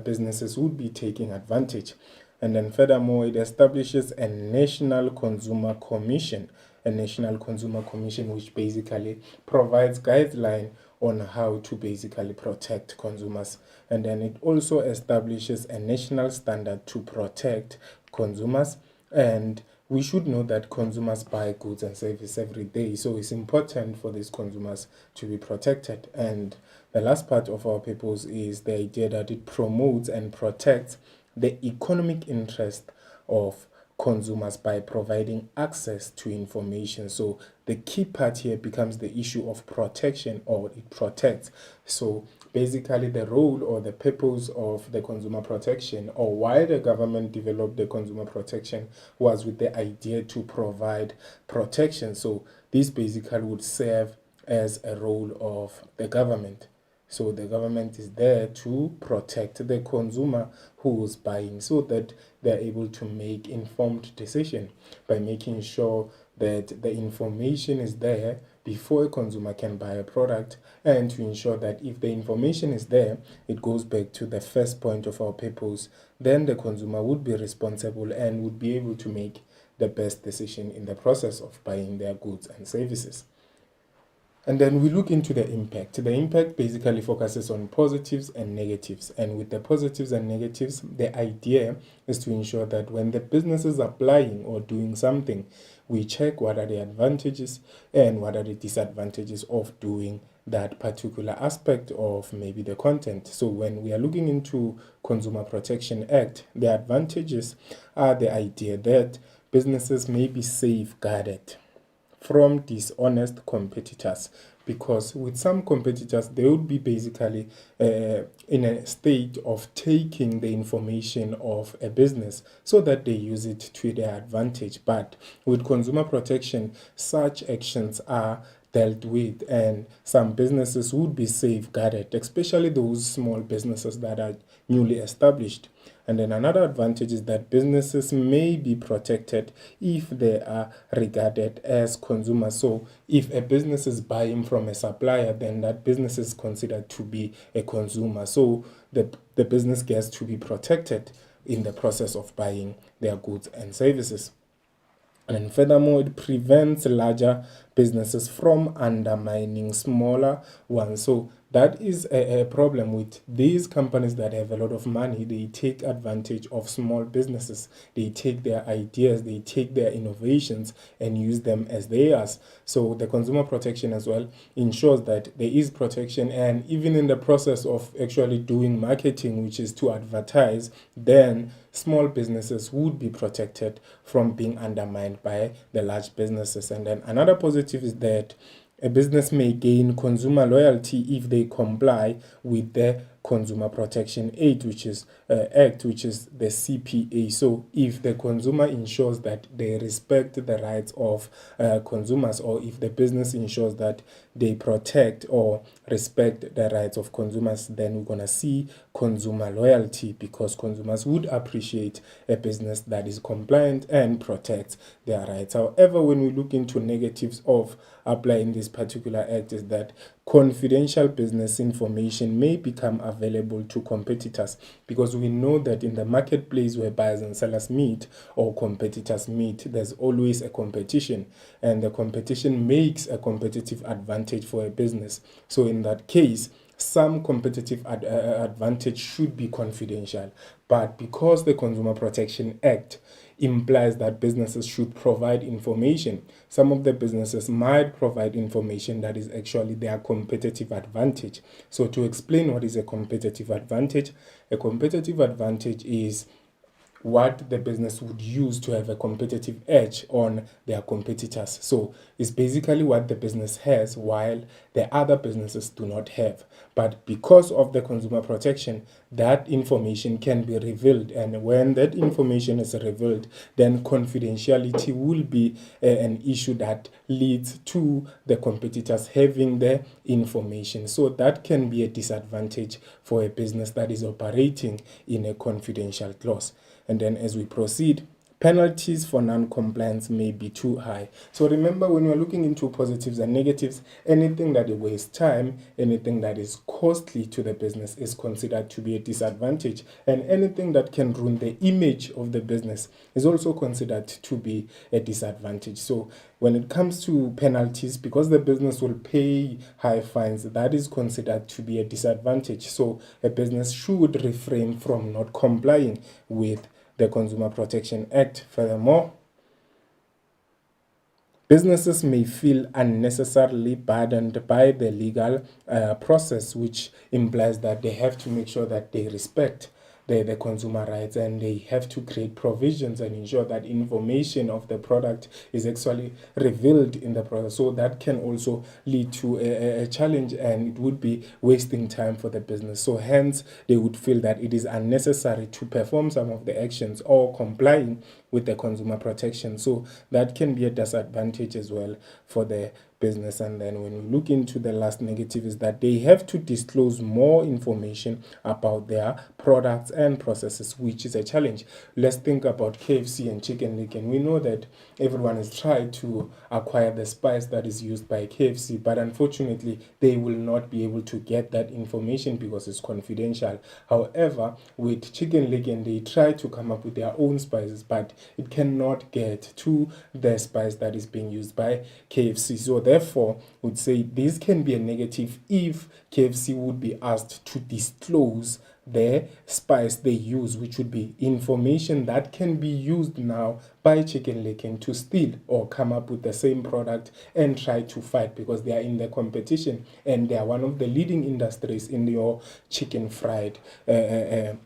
businesses who would be taking advantage. And then furthermore, it establishes a National Consumer Commission, which basically provides guidelines on how to basically protect consumers. And then it also establishes a national standard to protect consumers. And we should know that consumers buy goods and services every day, so it's important for these consumers to be protected. And the last part of our purpose is the idea that it promotes and protects the economic interest of consumers by providing access to information. So the key part here becomes the issue of protection, or it protects. So basically the role or the purpose of the consumer protection, or why the government developed the consumer protection, was with the idea to provide protection. So this basically would serve as a role of the government. So the government is there to protect the consumer who is buying, so that they're able to make informed decision by making sure that the information is there before a consumer can buy a product, and to ensure that if the information is there, it goes back to the first point of our purpose, then the consumer would be responsible and would be able to make the best decision in the process of buying their goods and services. And then we look into the impact. The impact basically focuses on positives and negatives. And with the positives and negatives, the idea is to ensure that when the business is applying or doing something, we check what are the advantages and what are the disadvantages of doing that particular aspect of maybe the content. So when we are looking into Consumer Protection Act, the advantages are the idea that businesses may be safeguarded from dishonest competitors, because with some competitors they would be basically in a state of taking the information of a business so that they use it to their advantage. But with consumer protection, such actions are dealt with, and some businesses would be safeguarded, especially those small businesses that are newly established. And then another advantage is that businesses may be protected if they are regarded as consumers. So if a business is buying from a supplier, then that business is considered to be a consumer. So the business gets to be protected in the process of buying their goods and services. And furthermore, it prevents larger businesses from undermining smaller ones. So that is a problem with these companies that have a lot of money. They take advantage of small businesses. They take their ideas, they take their innovations and use them as theirs. So the consumer protection as well ensures that there is protection, and even in the process of actually doing marketing, which is to advertise, then small businesses would be protected from being undermined by the large businesses. And then another positive is that a business may gain consumer loyalty if they comply with the Consumer Protection Act, which is the CPA. So if the consumer ensures that they respect the rights of consumers, or if the business ensures that they protect or respect the rights of consumers, then we're going to see consumer loyalty, because consumers would appreciate a business that is compliant and protects their rights. However, when we look into negatives of applying this particular act, is that confidential business information may become available to competitors, because we know that in the marketplace where buyers and sellers meet, or competitors meet, there's always a competition, and the competition makes a competitive advantage for a business. So in that case, some competitive advantage should be confidential, but because the Consumer Protection Act implies that businesses should provide information, some of the businesses might provide information that is actually their competitive advantage. So to explain what is a competitive advantage is what the business would use to have a competitive edge on their competitors. So it's basically what the business has while the other businesses do not have. But because of the consumer protection, that information can be revealed. And when that information is revealed, then confidentiality will be an issue that leads to the competitors having the information. So that can be a disadvantage for a business that is operating in a confidential clause. And then as we proceed, penalties for non-compliance may be too high. So remember, when you're looking into positives and negatives, anything that wastes time, anything that is costly to the business is considered to be a disadvantage. And anything that can ruin the image of the business is also considered to be a disadvantage. So when it comes to penalties, because the business will pay high fines, that is considered to be a disadvantage. So a business should refrain from not complying with the Consumer Protection Act. Furthermore, businesses may feel unnecessarily burdened by the legal process, which implies that they have to make sure that they respect the consumer rights, and they have to create provisions and ensure that information of the product is actually revealed in the process. So that can also lead to a challenge, and it would be wasting time for the business. So hence, they would feel that it is unnecessary to perform some of the actions or complying with the consumer protection. So that can be a disadvantage as well for the business. And then when we look into the last negative, is that they have to disclose more information about their products and processes, which is a challenge. Let's think about KFC and Chicken Licken. We know that everyone has tried to acquire the spice that is used by KFC, but unfortunately they will not be able to get that information because it's confidential. However, with Chicken Licken, they try to come up with their own spices, but it cannot get to the spice that is being used by KFC. So therefore, would say this can be a negative if KFC would be asked to disclose the spice they use, which would be information that can be used now by Chicken Licken to steal or come up with the same product and try to fight, because they are in the competition and they are one of the leading industries in your chicken fried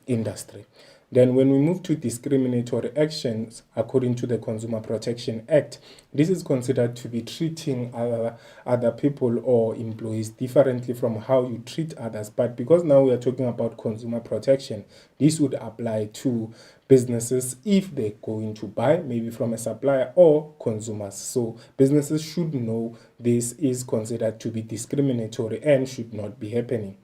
industry. Then when we move to discriminatory actions, according to the Consumer Protection Act, this is considered to be treating other people or employees differently from how you treat others. But because now we are talking about consumer protection, this would apply to businesses if they're going to buy maybe from a supplier or consumers. So businesses should know this is considered to be discriminatory and should not be happening.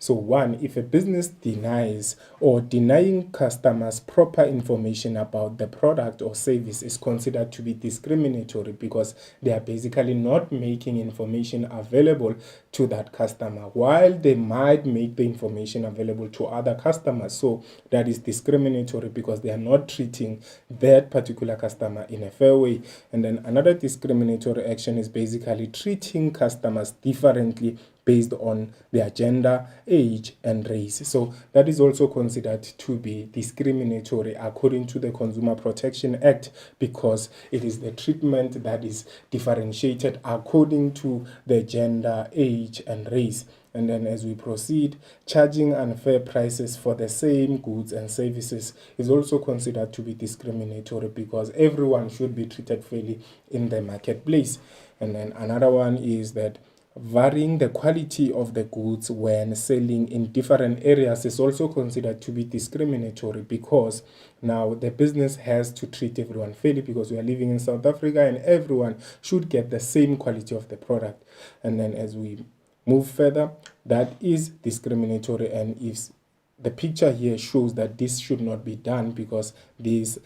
So one, if a business denies or denying customers proper information about the product or service is considered to be discriminatory because they are basically not making information available to that customer while they might make the information available to other customers. So that is discriminatory because they are not treating that particular customer in a fair way. And then another discriminatory action is basically treating customers differently based on their gender, age, and race. So that is also considered to be discriminatory according to the Consumer Protection Act because it is the treatment that is differentiated according to the gender, age, and race. And then as we proceed, charging unfair prices for the same goods and services is also considered to be discriminatory because everyone should be treated fairly in the marketplace. And then another one is that varying the quality of the goods when selling in different areas is also considered to be discriminatory because now the business has to treat everyone fairly because we are living in South Africa and everyone should get the same quality of the product. And then as we move further, that is discriminatory, and if the picture here shows that this should not be done because this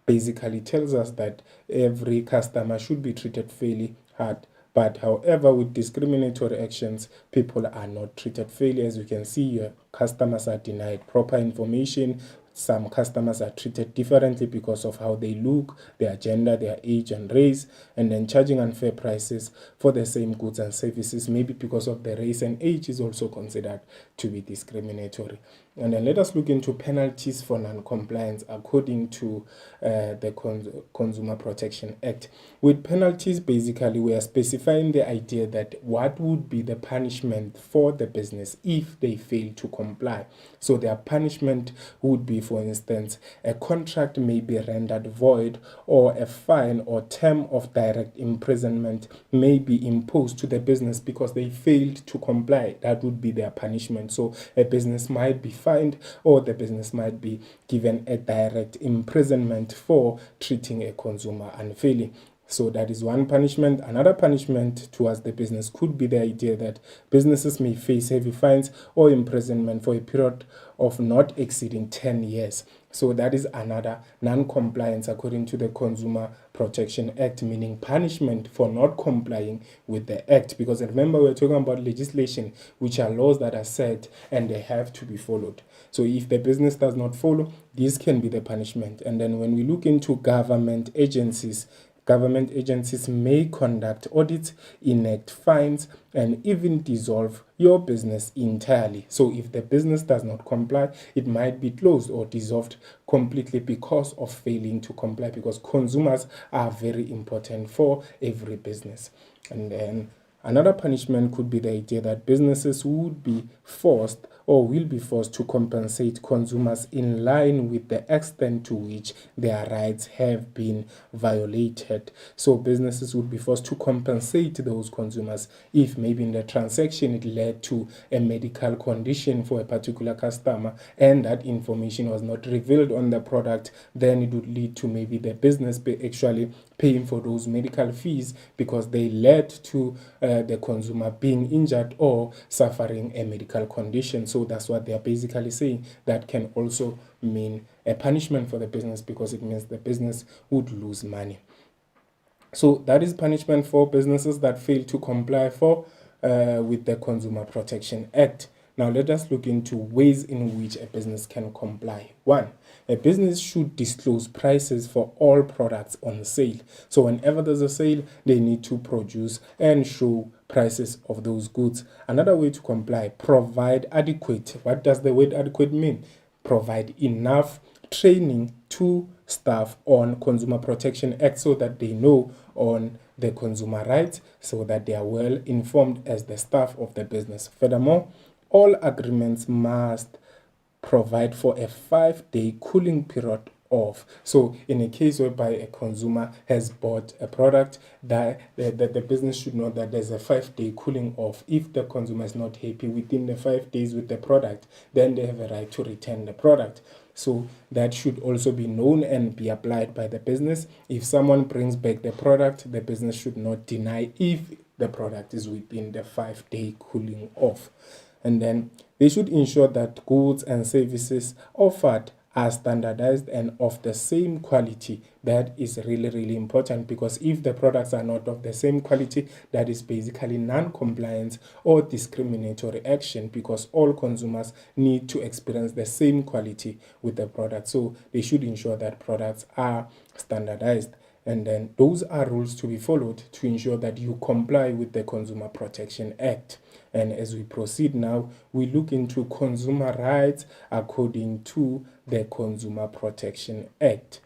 basically tells us that every customer should be treated fairly hard. But however, with discriminatory actions, people are not treated fairly. As you can see here, customers are denied proper information. Some customers are treated differently because of how they look, their gender, their age, and race, and then charging unfair prices for the same goods and services, maybe because of the race and age, is also considered to be discriminatory. And then let us look into penalties for non-compliance according to the Consumer Protection Act. With penalties, basically, we are specifying the idea that what would be the punishment for the business if they fail to comply. So their punishment would be, for instance, a contract may be rendered void, or a fine or term of direct imprisonment may be imposed to the business because they failed to comply. That would be their punishment. So a business might be fined, or the business might be given a direct imprisonment for treating a consumer unfairly. So that is one punishment. Another punishment towards the business could be the idea that businesses may face heavy fines or imprisonment for a period of not exceeding 10 years. So that is another non-compliance according to the Consumer Protection Act, meaning punishment for not complying with the act. Because remember, we're talking about legislation, which are laws that are set and they have to be followed. So if the business does not follow, this can be the punishment. And then when we look into government agencies may conduct audits, enact fines, and even dissolve your business entirely. So if the business does not comply, it might be closed or dissolved completely because of failing to comply, because consumers are very important for every business. And then another punishment could be the idea that businesses would be forced or will be forced to compensate consumers in line with the extent to which their rights have been violated. So businesses would be forced to compensate those consumers if maybe in the transaction it led to a medical condition for a particular customer and that information was not revealed on the product, then it would lead to maybe the business actually paying for those medical fees because they led to the consumer being injured or suffering a medical condition. So that's what they are basically saying. That can also mean a punishment for the business because it means the business would lose money. So that is punishment for businesses that fail to comply with the Consumer Protection Act. Now let us look into ways in which a business can comply. One, a business should disclose prices for all products on sale. So whenever there's a sale, they need to produce and show prices of those goods. Another way to comply, provide adequate. What does the word adequate mean? Provide enough training to staff on Consumer Protection Act so that they know on the consumer rights, so that they are well informed as the staff of the business. Furthermore, all agreements must provide for a 5-day cooling period off. So in a case whereby a consumer has bought a product, that the business should know that there's a 5-day cooling off. If the consumer is not happy within the 5 days with the product, then they have a right to return the product. So that should also be known and be applied by the business. If someone brings back the product, the business should not deny if the product is within the 5-day cooling off. And then They should ensure that goods and services offered are standardized and of the same quality. That is really important, because if the products are not of the same quality, that is basically non-compliance or discriminatory action, because all consumers need to experience the same quality with the product. So they should ensure that products are standardized. And then those are rules to be followed to ensure that you comply with the Consumer Protection Act. And as we proceed now, we look into consumer rights according to the Consumer Protection Act.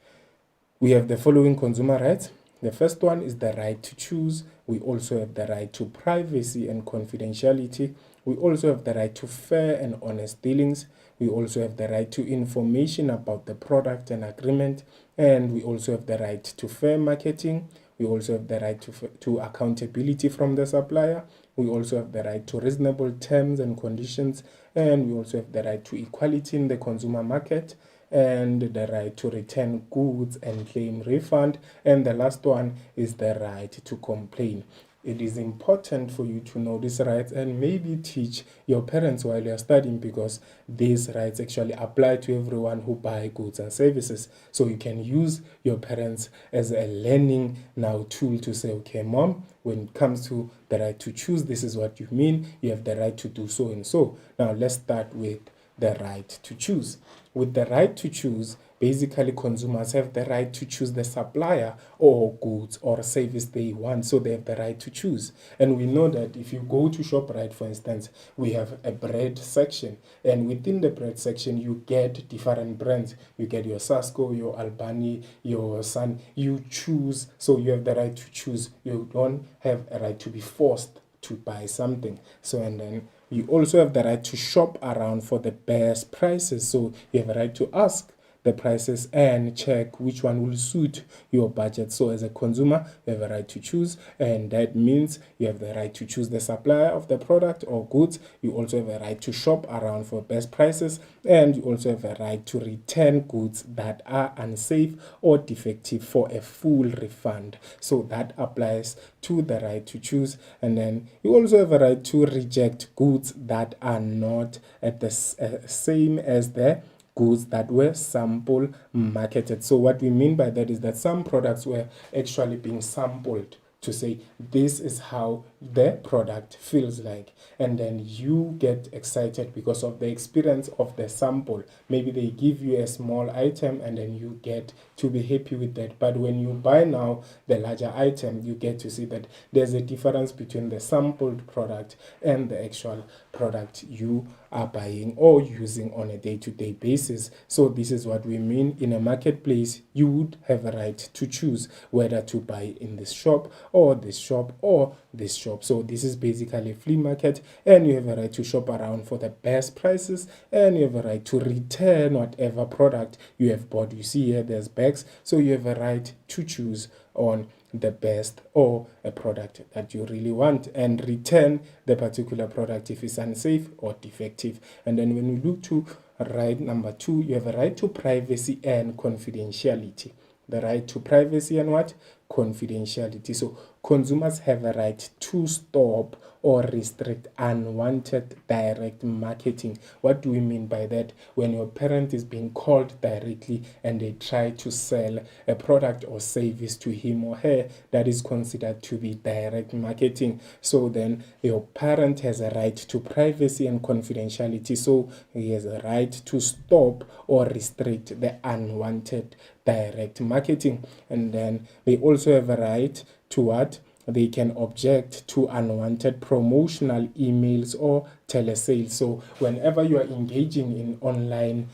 We have the following consumer rights. The first one is the right to choose. We also have the right to privacy and confidentiality. We also have the right to fair and honest dealings. We also have the right to information about the product and agreement. And we also have the right to fair marketing. We also have the right to accountability from the supplier. We also have the right to reasonable terms and conditions. And we also have the right to equality in the consumer market, and the right to return goods and claim refund. And the last one is the right to complain. It is important for you to know these rights and maybe teach your parents while you are studying, because these rights actually apply to everyone who buy goods and services. So you can use your parents as a learning now tool to say, okay, mom, when it comes to the right to choose, this is what you mean. You have the right to do so and so. Now let's start with the right to choose. With the right to choose, basically consumers have the right to choose the supplier or goods or service they want. So they have the right to choose. And we know that if you go to ShopRite, for instance, we have a bread section. And within the bread section, you get different brands. You get your Sasco, your Albani, your Sun. You choose. So you have the right to choose. You don't have a right to be forced to buy something. So, and then you also have the right to shop around for the best prices. So you have a right to ask the prices and check which one will suit your budget. So as a consumer, you have a right to choose, and that means you have the right to choose the supplier of the product or goods. You also have a right to shop around for best prices, and you also have a right to return goods that are unsafe or defective for a full refund. So that applies to the right to choose. And then you also have a right to reject goods that are not at the same as the goods that were sample marketed. So what we mean by that is that some products were actually being sampled to say this is how the product feels like, and then you get excited because of the experience of the sample. Maybe they give you a small item and then you get to be happy with that, but when you buy now the larger item, you get to see that there's a difference between the sampled product and the actual product you are buying or using on a day-to-day basis. So this is what we mean. In a marketplace, you would have a right to choose whether to buy in this shop or this shop or this shop. So this is basically a flea market, and you have a right to shop around for the best prices, and you have a right to return whatever product you have bought. You see here there's bags, so you have a right to choose on the best or a product that you really want and return the particular product if it's unsafe or defective. And then when we look to right number 2, you have a right to privacy and confidentiality. The right to privacy and what? Confidentiality. So consumers have a right to stop or restrict unwanted direct marketing. What do we mean by that? When your parent is being called directly and they try to sell a product or service to him or her, that is considered to be direct marketing. So then your parent has a right to privacy and confidentiality. So he has a right to stop or restrict the unwanted direct marketing. And then they also have a right to what? They can object to unwanted promotional emails or telesales. So whenever you are engaging in online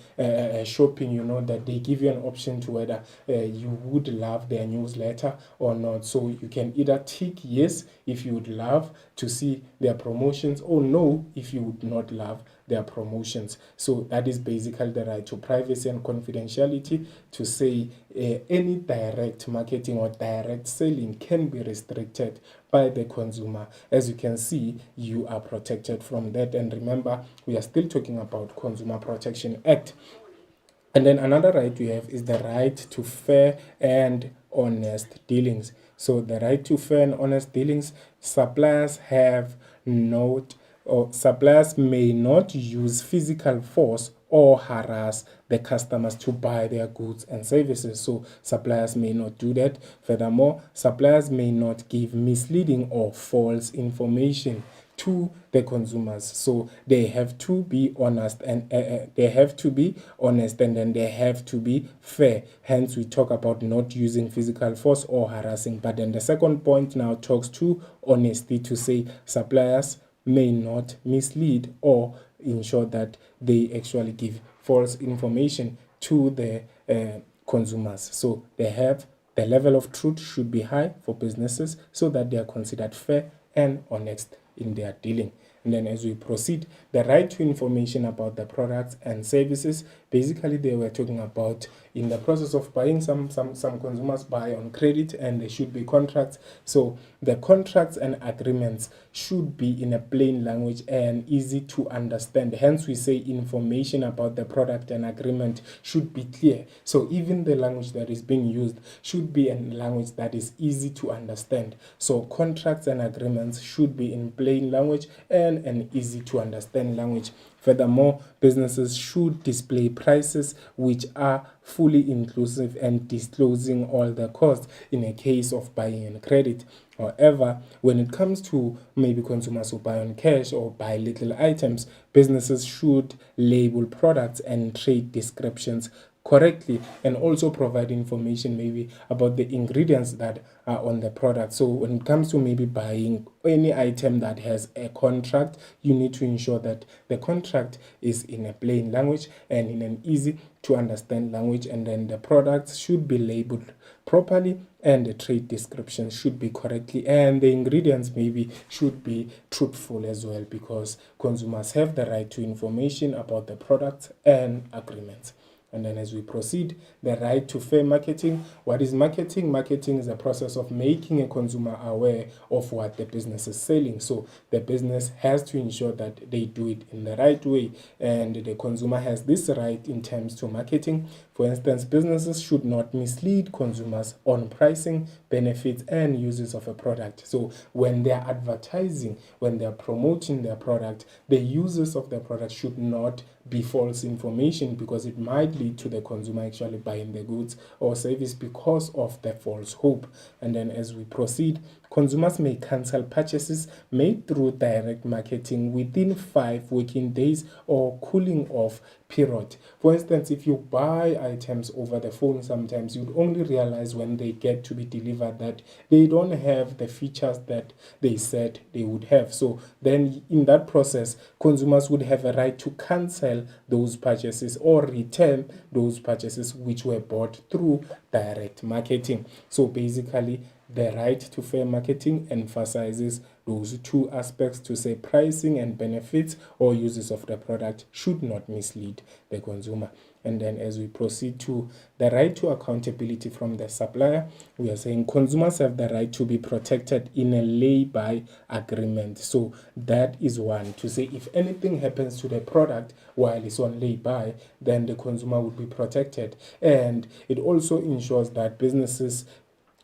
shopping, you know that they give you an option to whether you would love their newsletter or not. So you can either tick yes if you would love to see their promotions, or no if you would not love their promotions. So that is basically the right to privacy and confidentiality, to say any direct marketing or direct selling can be restricted by the consumer. As you can see, you are protected from that. And remember, we are still talking about Consumer Protection Act. And then another right we have is the right to fair and honest dealings. So the right to fair and honest dealings, suppliers have not or suppliers may not use physical force or harass the customers to buy their goods and services. So suppliers may not do that. Furthermore, suppliers may not give misleading or false information to the consumers. So they have to be honest, and they have to be honest, and then they have to be fair. Hence we talk about not using physical force or harassing. But then the second point now talks to honesty, to say suppliers may not mislead or ensure that they actually give false information to the consumers. So they have the level of truth should be high for businesses so that they are considered fair and honest in their dealing. And then as we proceed, the right to information about the products and services, basically they were talking about in the process of buying, some consumers buy on credit and there should be contracts. So the contracts and agreements should be in a plain language and easy to understand. Hence we say information about the product and agreement should be clear. So even the language that is being used should be in language that is easy to understand. So contracts and agreements should be in plain language and an easy to understand language. Furthermore, businesses should display prices which are fully inclusive and disclosing all the costs in a case of buying on credit. However, when it comes to maybe consumers who buy on cash or buy little items, businesses should label products and trade descriptions correctly and also provide information maybe about the ingredients that are on the product. So when it comes to maybe buying any item that has a contract, you need to ensure that the contract is in a plain language and in an easy to understand language, and then the products should be labeled properly and the trade description should be correctly, and the ingredients maybe should be truthful as well, because consumers have the right to information about the products and agreements. And then as we proceed, the right to fair marketing. What is marketing? Marketing is a process of making a consumer aware of what the business is selling. So the business has to ensure that they do it in the right way, and the consumer has this right in terms to marketing. For instance, businesses should not mislead consumers on pricing, benefits, and uses of a product. So when they are advertising, when they are promoting their product, the uses of the product should not be false information, because it might lead to the consumer actually buying the goods or service because of the false hope. And then as we proceed, consumers may cancel purchases made through direct marketing within 5 working days or cooling off period. For instance, if you buy items over the phone, sometimes you'd only realize when they get to be delivered that they don't have the features that they said they would have. So then in that process, consumers would have a right to cancel those purchases or return those purchases which were bought through direct marketing. So basically, the right to fair marketing emphasizes those two aspects, to say pricing and benefits or uses of the product should not mislead the consumer. And then as we proceed to the right to accountability from the supplier, we are saying consumers have the right to be protected in a lay-by agreement. So that is one, to say if anything happens to the product while it's on lay-by, then the consumer would be protected. And it also ensures that businesses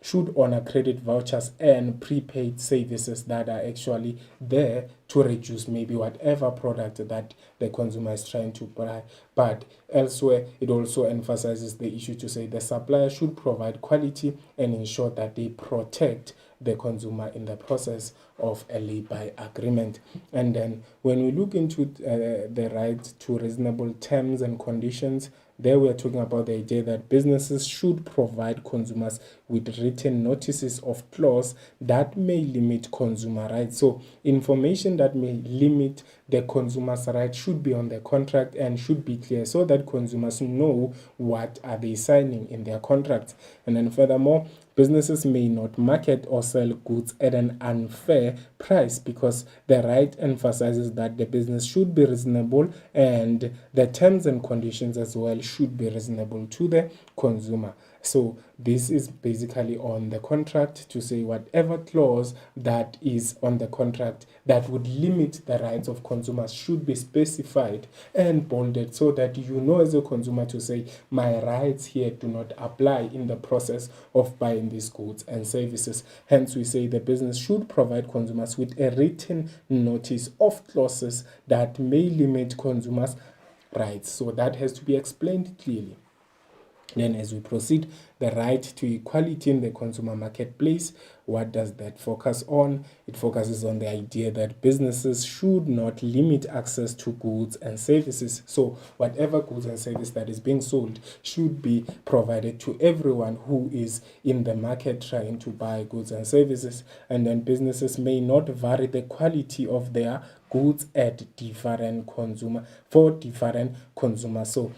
should honor credit vouchers and prepaid services that are actually there to reduce maybe whatever product that the consumer is trying to buy. But elsewhere, it also emphasizes the issue to say the supplier should provide quality and ensure that they protect the consumer in the process of a lay-by agreement. And then when we look into the right to reasonable terms and conditions, there we are talking about the idea that businesses should provide consumers with written notices of clause that may limit consumer rights. So information that may limit the consumer's rights should be on the contract and should be clear so that consumers know what are they signing in their contracts. And then furthermore, businesses may not market or sell goods at an unfair price, because the right emphasizes that the business should be reasonable and the terms and conditions as well should be reasonable to the consumer. So this is basically on the contract, to say whatever clause that is on the contract that would limit the rights of consumers should be specified and bolded, so that you know as a consumer to say my rights here do not apply in the process of buying these goods and services. Hence we say the business should provide consumers with a written notice of clauses that may limit consumers' rights. So that has to be explained clearly. Then as we proceed, the right to equality in the consumer marketplace, what does that focus on? It focuses on the idea that businesses should not limit access to goods and services. So whatever goods and service that is being sold should be provided to everyone who is in the market trying to buy goods and services. And then businesses may not vary the quality of their goods at different consumers. So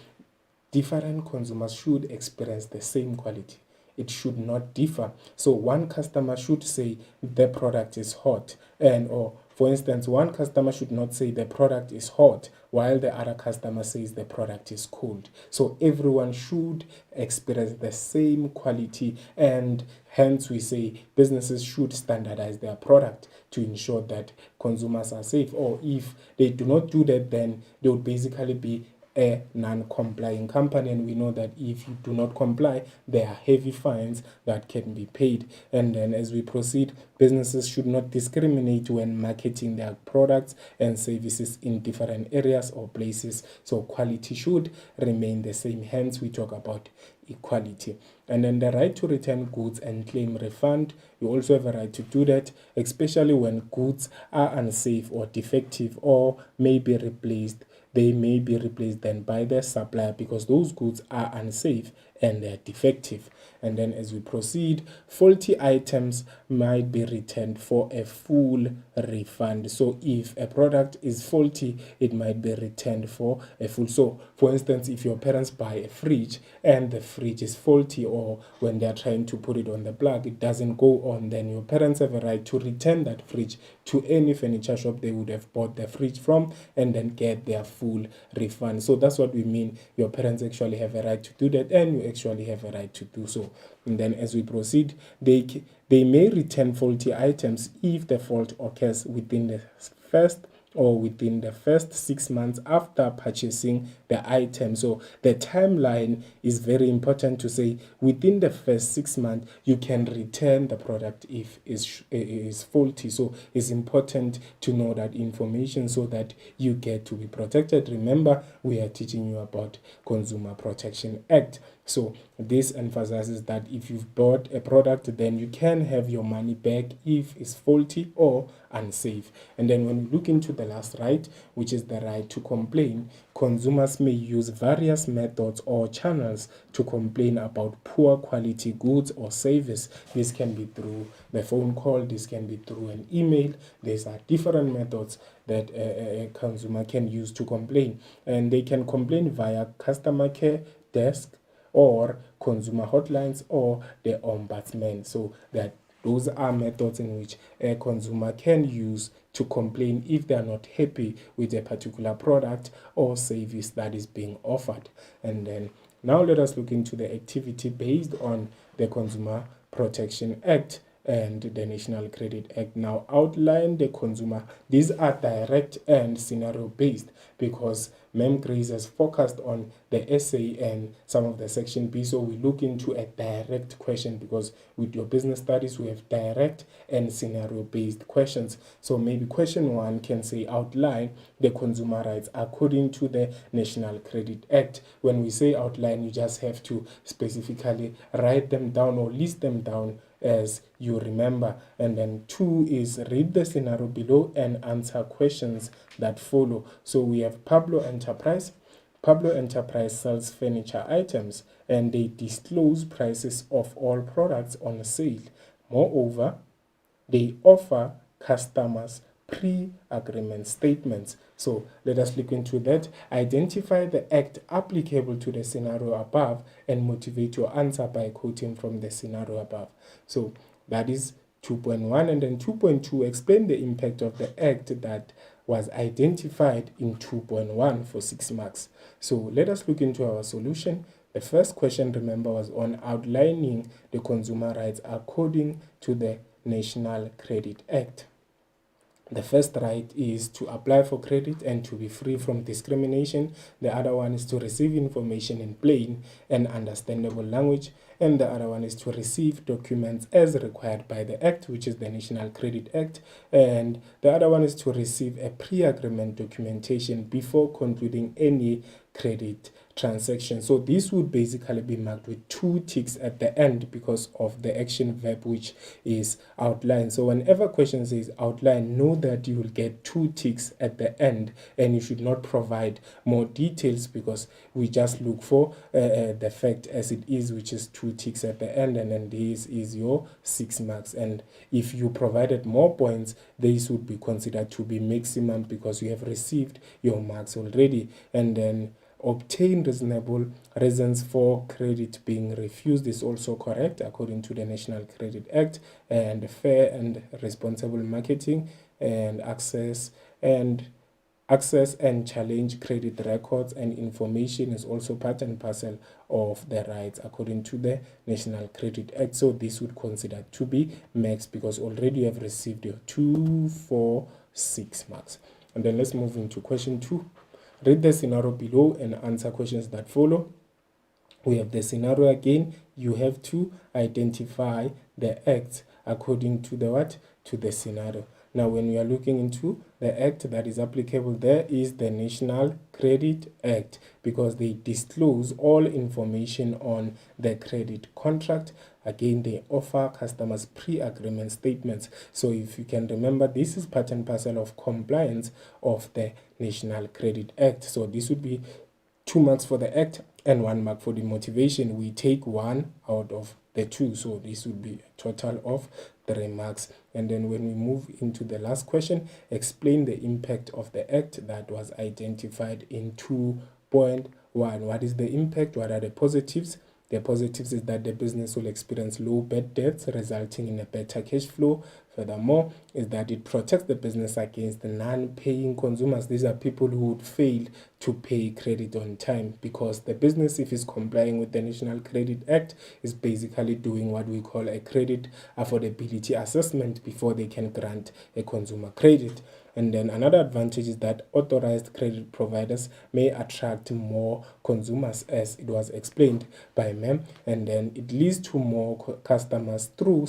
different consumers should experience the same quality. It should not differ. So one customer should say the product is hot, or for instance, one customer should not say the product is hot while the other customer says the product is cold. So everyone should experience the same quality, and hence we say businesses should standardize their product to ensure that consumers are safe. Or if they do not do that, then they would basically be a non-complying company, and we know that if you do not comply, there are heavy fines that can be paid. And then as we proceed, businesses should not discriminate when marketing their products and services in different areas or places. So quality should remain the same. Hence we talk about equality. And then the right to return goods and claim refund, you also have a right to do that, especially when goods are unsafe or defective or may be replaced. They may be replaced then by their supplier because those goods are unsafe and they're defective. And then as we proceed, faulty items might be returned for a full refund. So if a product is faulty, it might be returned for a full. So for instance, if your parents buy a fridge and the fridge is faulty, or when they're trying to put it on the plug, it doesn't go on, then your parents have a right to return that fridge to any furniture shop they would have bought the fridge from and then get their full refund. So that's what we mean. Your parents actually have a right to do that, and you actually have a right to do so. And then as we proceed, they may return faulty items if the fault occurs within the first 6 months after purchasing the item. So the timeline is very important to say within the first 6 months you can return the product if it is faulty. So it's important to know that information so that you get to be protected. Remember, we are teaching you about Consumer Protection Act. So this emphasizes that if you've bought a product, then you can have your money back if it's faulty or unsafe. And then when we look into the last right, which is the right to complain, consumers may use various methods or channels to complain about poor quality goods or service. This can be through the phone call, this can be through an email. These are different methods that a consumer can use to complain. And they can complain via customer care desk, or consumer hotlines, or the ombudsman. So that those are methods in which a consumer can use to complain if they are not happy with a particular product or service that is being offered. And then now let us look into the activity based on the Consumer Protection Act and the National Credit Act. Now outline the consumer. These are direct and scenario based because Mem Grace has focused on the essay and some of the section B. So we look into a direct question because with your business studies we have direct and scenario based questions. So maybe question 1 can say outline the consumer rights according to the National Credit Act. When we say outline, you just have to specifically write them down or list them down as you remember. And then 2 is read the scenario below and answer questions that follow. So we have Pablo Enterprise. Pablo Enterprise sells furniture items and they disclose prices of all products on sale. Moreover, they offer customers pre-agreement statements. So let us look into that. Identify the act applicable to the scenario above and motivate your answer by quoting from the scenario above. So that is 2.1. And then 2.2, explain the impact of the act that was identified in 2.1 for 6 marks. So let us look into our solution. The first question, remember, was on outlining the consumer rights according to the National Credit Act. The first right is to apply for credit and to be free from discrimination. The other one is to receive information in plain and understandable language. And the other one is to receive documents as required by the Act, which is the National Credit Act. And the other one is to receive a pre-agreement documentation before concluding any credit transaction. So this would basically be marked with 2 ticks at the end because of the action verb which is outlined. So whenever question says outline, know that you will get 2 ticks at the end, and you should not provide more details because we just look for the fact as it is, which is 2 ticks at the end, and then this is your 6 marks. And if you provided more points, this would be considered to be maximum because you have received your marks already. And then obtain reasonable reasons for credit being refused is also correct according to the National Credit Act. And fair and responsible marketing and access and challenge credit records and information is also part and parcel of the rights according to the National Credit Act. So this would consider to be max because already you have received your 2, 4, 6 marks. And then let's move into question 2. Read the scenario below and answer questions that follow. We have the scenario again. You have to identify the acts according to the what? To the scenario. Now, when we are looking into the act that is applicable, there is the National Credit Act because they disclose all information on the credit contract. Again, they offer customers pre-agreement statements. So if you can remember, this is part and parcel of compliance of the National Credit Act. So this would be 2 marks for the act and 1 mark for the motivation. We take 1 out of the 2. So this would be a total of 3 marks. And then when we move into the last question, explain the impact of the act that was identified in 2.1. What is the impact? What are the positives? The positives is that the business will experience low bad debts, resulting in a better cash flow. Furthermore, is that it protects the business against the non-paying consumers. These are people who would fail to pay credit on time because the business, if it's complying with the National Credit Act, is basically doing what we call a credit affordability assessment before they can grant a consumer credit. And then another advantage is that authorized credit providers may attract more consumers, as it was explained by Mem. And then it leads to more customers through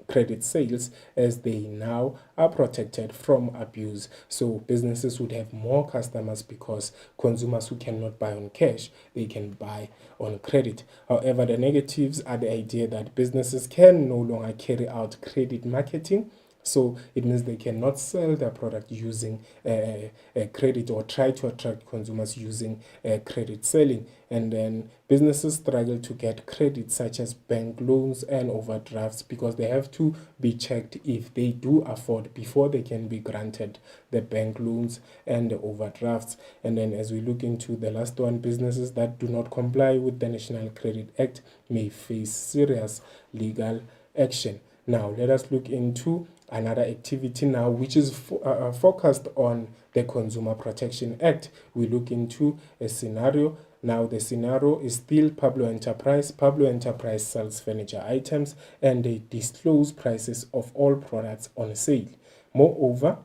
credit sales as they now are protected from abuse. So businesses would have more customers because consumers who cannot buy on cash, they can buy on credit. However, the negatives are the idea that businesses can no longer carry out credit marketing. So it means they cannot sell their product using credit or try to attract consumers using credit selling. And then businesses struggle to get credit such as bank loans and overdrafts because they have to be checked if they do afford before they can be granted the bank loans and the overdrafts. And then as we look into the last one, businesses that do not comply with the National Credit Act may face serious legal action. Now, let us look into another activity now, which is focused on the Consumer Protection Act. We look into a scenario. Now, the scenario is still Pablo Enterprise. Pablo Enterprise sells furniture items and they disclose prices of all products on sale. Moreover,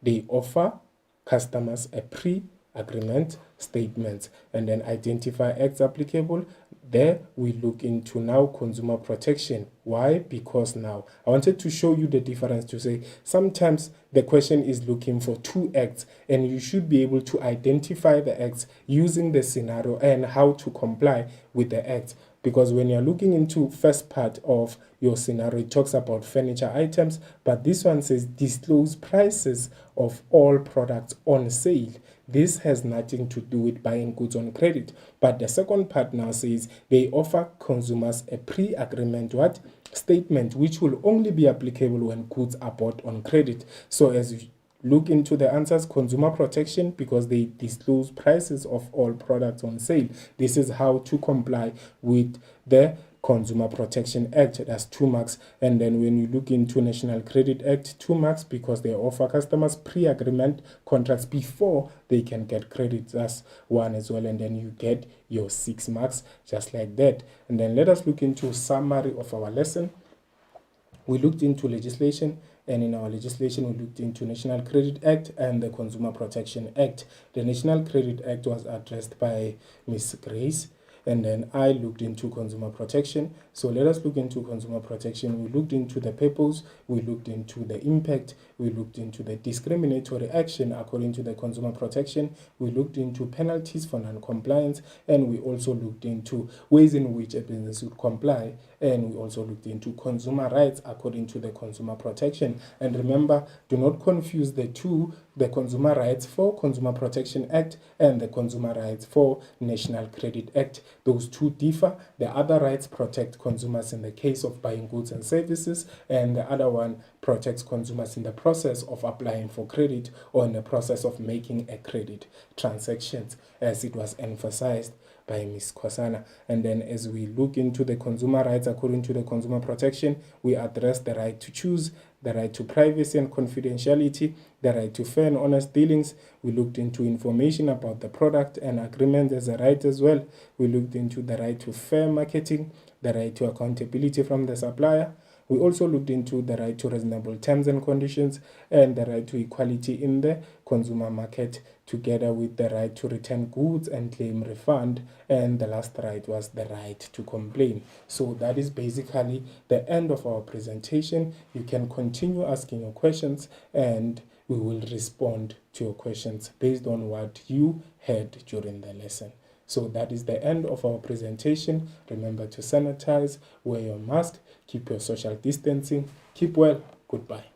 they offer customers a pre-agreement statement and then identify acts applicable. There we look into now consumer protection. Why? Because now I wanted to show you the difference to say sometimes the question is looking for 2 acts and you should be able to identify the acts using the scenario and how to comply with the act. Because when you're looking into first part of your scenario, it talks about furniture items, but this one says disclose prices of all products on sale. This has nothing to do with buying goods on credit. But the second part now says they offer consumers a pre-agreement statement, which will only be applicable when goods are bought on credit. So as you look into the answers, consumer protection, because they disclose prices of all products on sale. This is how to comply with the Consumer Protection Act. That's 2 marks. And then when you look into National Credit Act, 2 marks because they offer customers pre-agreement contracts before they can get credit. That's 1 as well. And then you get your 6 marks just like that. And then let us look into summary of our lesson. We looked into legislation And in our legislation, we looked into National Credit Act and the Consumer Protection Act. The National Credit Act was addressed by Ms. Grace, and then I looked into consumer protection. So let us look into consumer protection. We looked into the purpose, we looked into the impact, we looked into the discriminatory action according to the consumer protection, we looked into penalties for non-compliance, and we also looked into ways in which a business would comply, and we also looked into consumer rights according to the consumer protection. And remember, do not confuse the two, the Consumer Rights for Consumer Protection Act and the Consumer Rights for National Credit Act. Those two differ. The other rights protect consumers in the case of buying goods and services, and the other one protects consumers in the process of applying for credit or in the process of making a credit transactions, as it was emphasized by Ms. Kwasana. And then as we look into the consumer rights according to the consumer protection, we address the right to choose, the right to privacy and confidentiality, the right to fair and honest dealings. We looked into information about the product and agreement as a right as well. We looked into the right to fair marketing, the right to accountability from the supplier. We also looked into the right to reasonable terms and conditions and the right to equality in the consumer market, together with the right to return goods and claim refund. And the last right was the right to complain. So that is basically the end of our presentation. You can continue asking your questions and we will respond to your questions based on what you heard during the lesson. So that is the end of our presentation. Remember to sanitize, wear your mask, keep your social distancing, keep well, goodbye.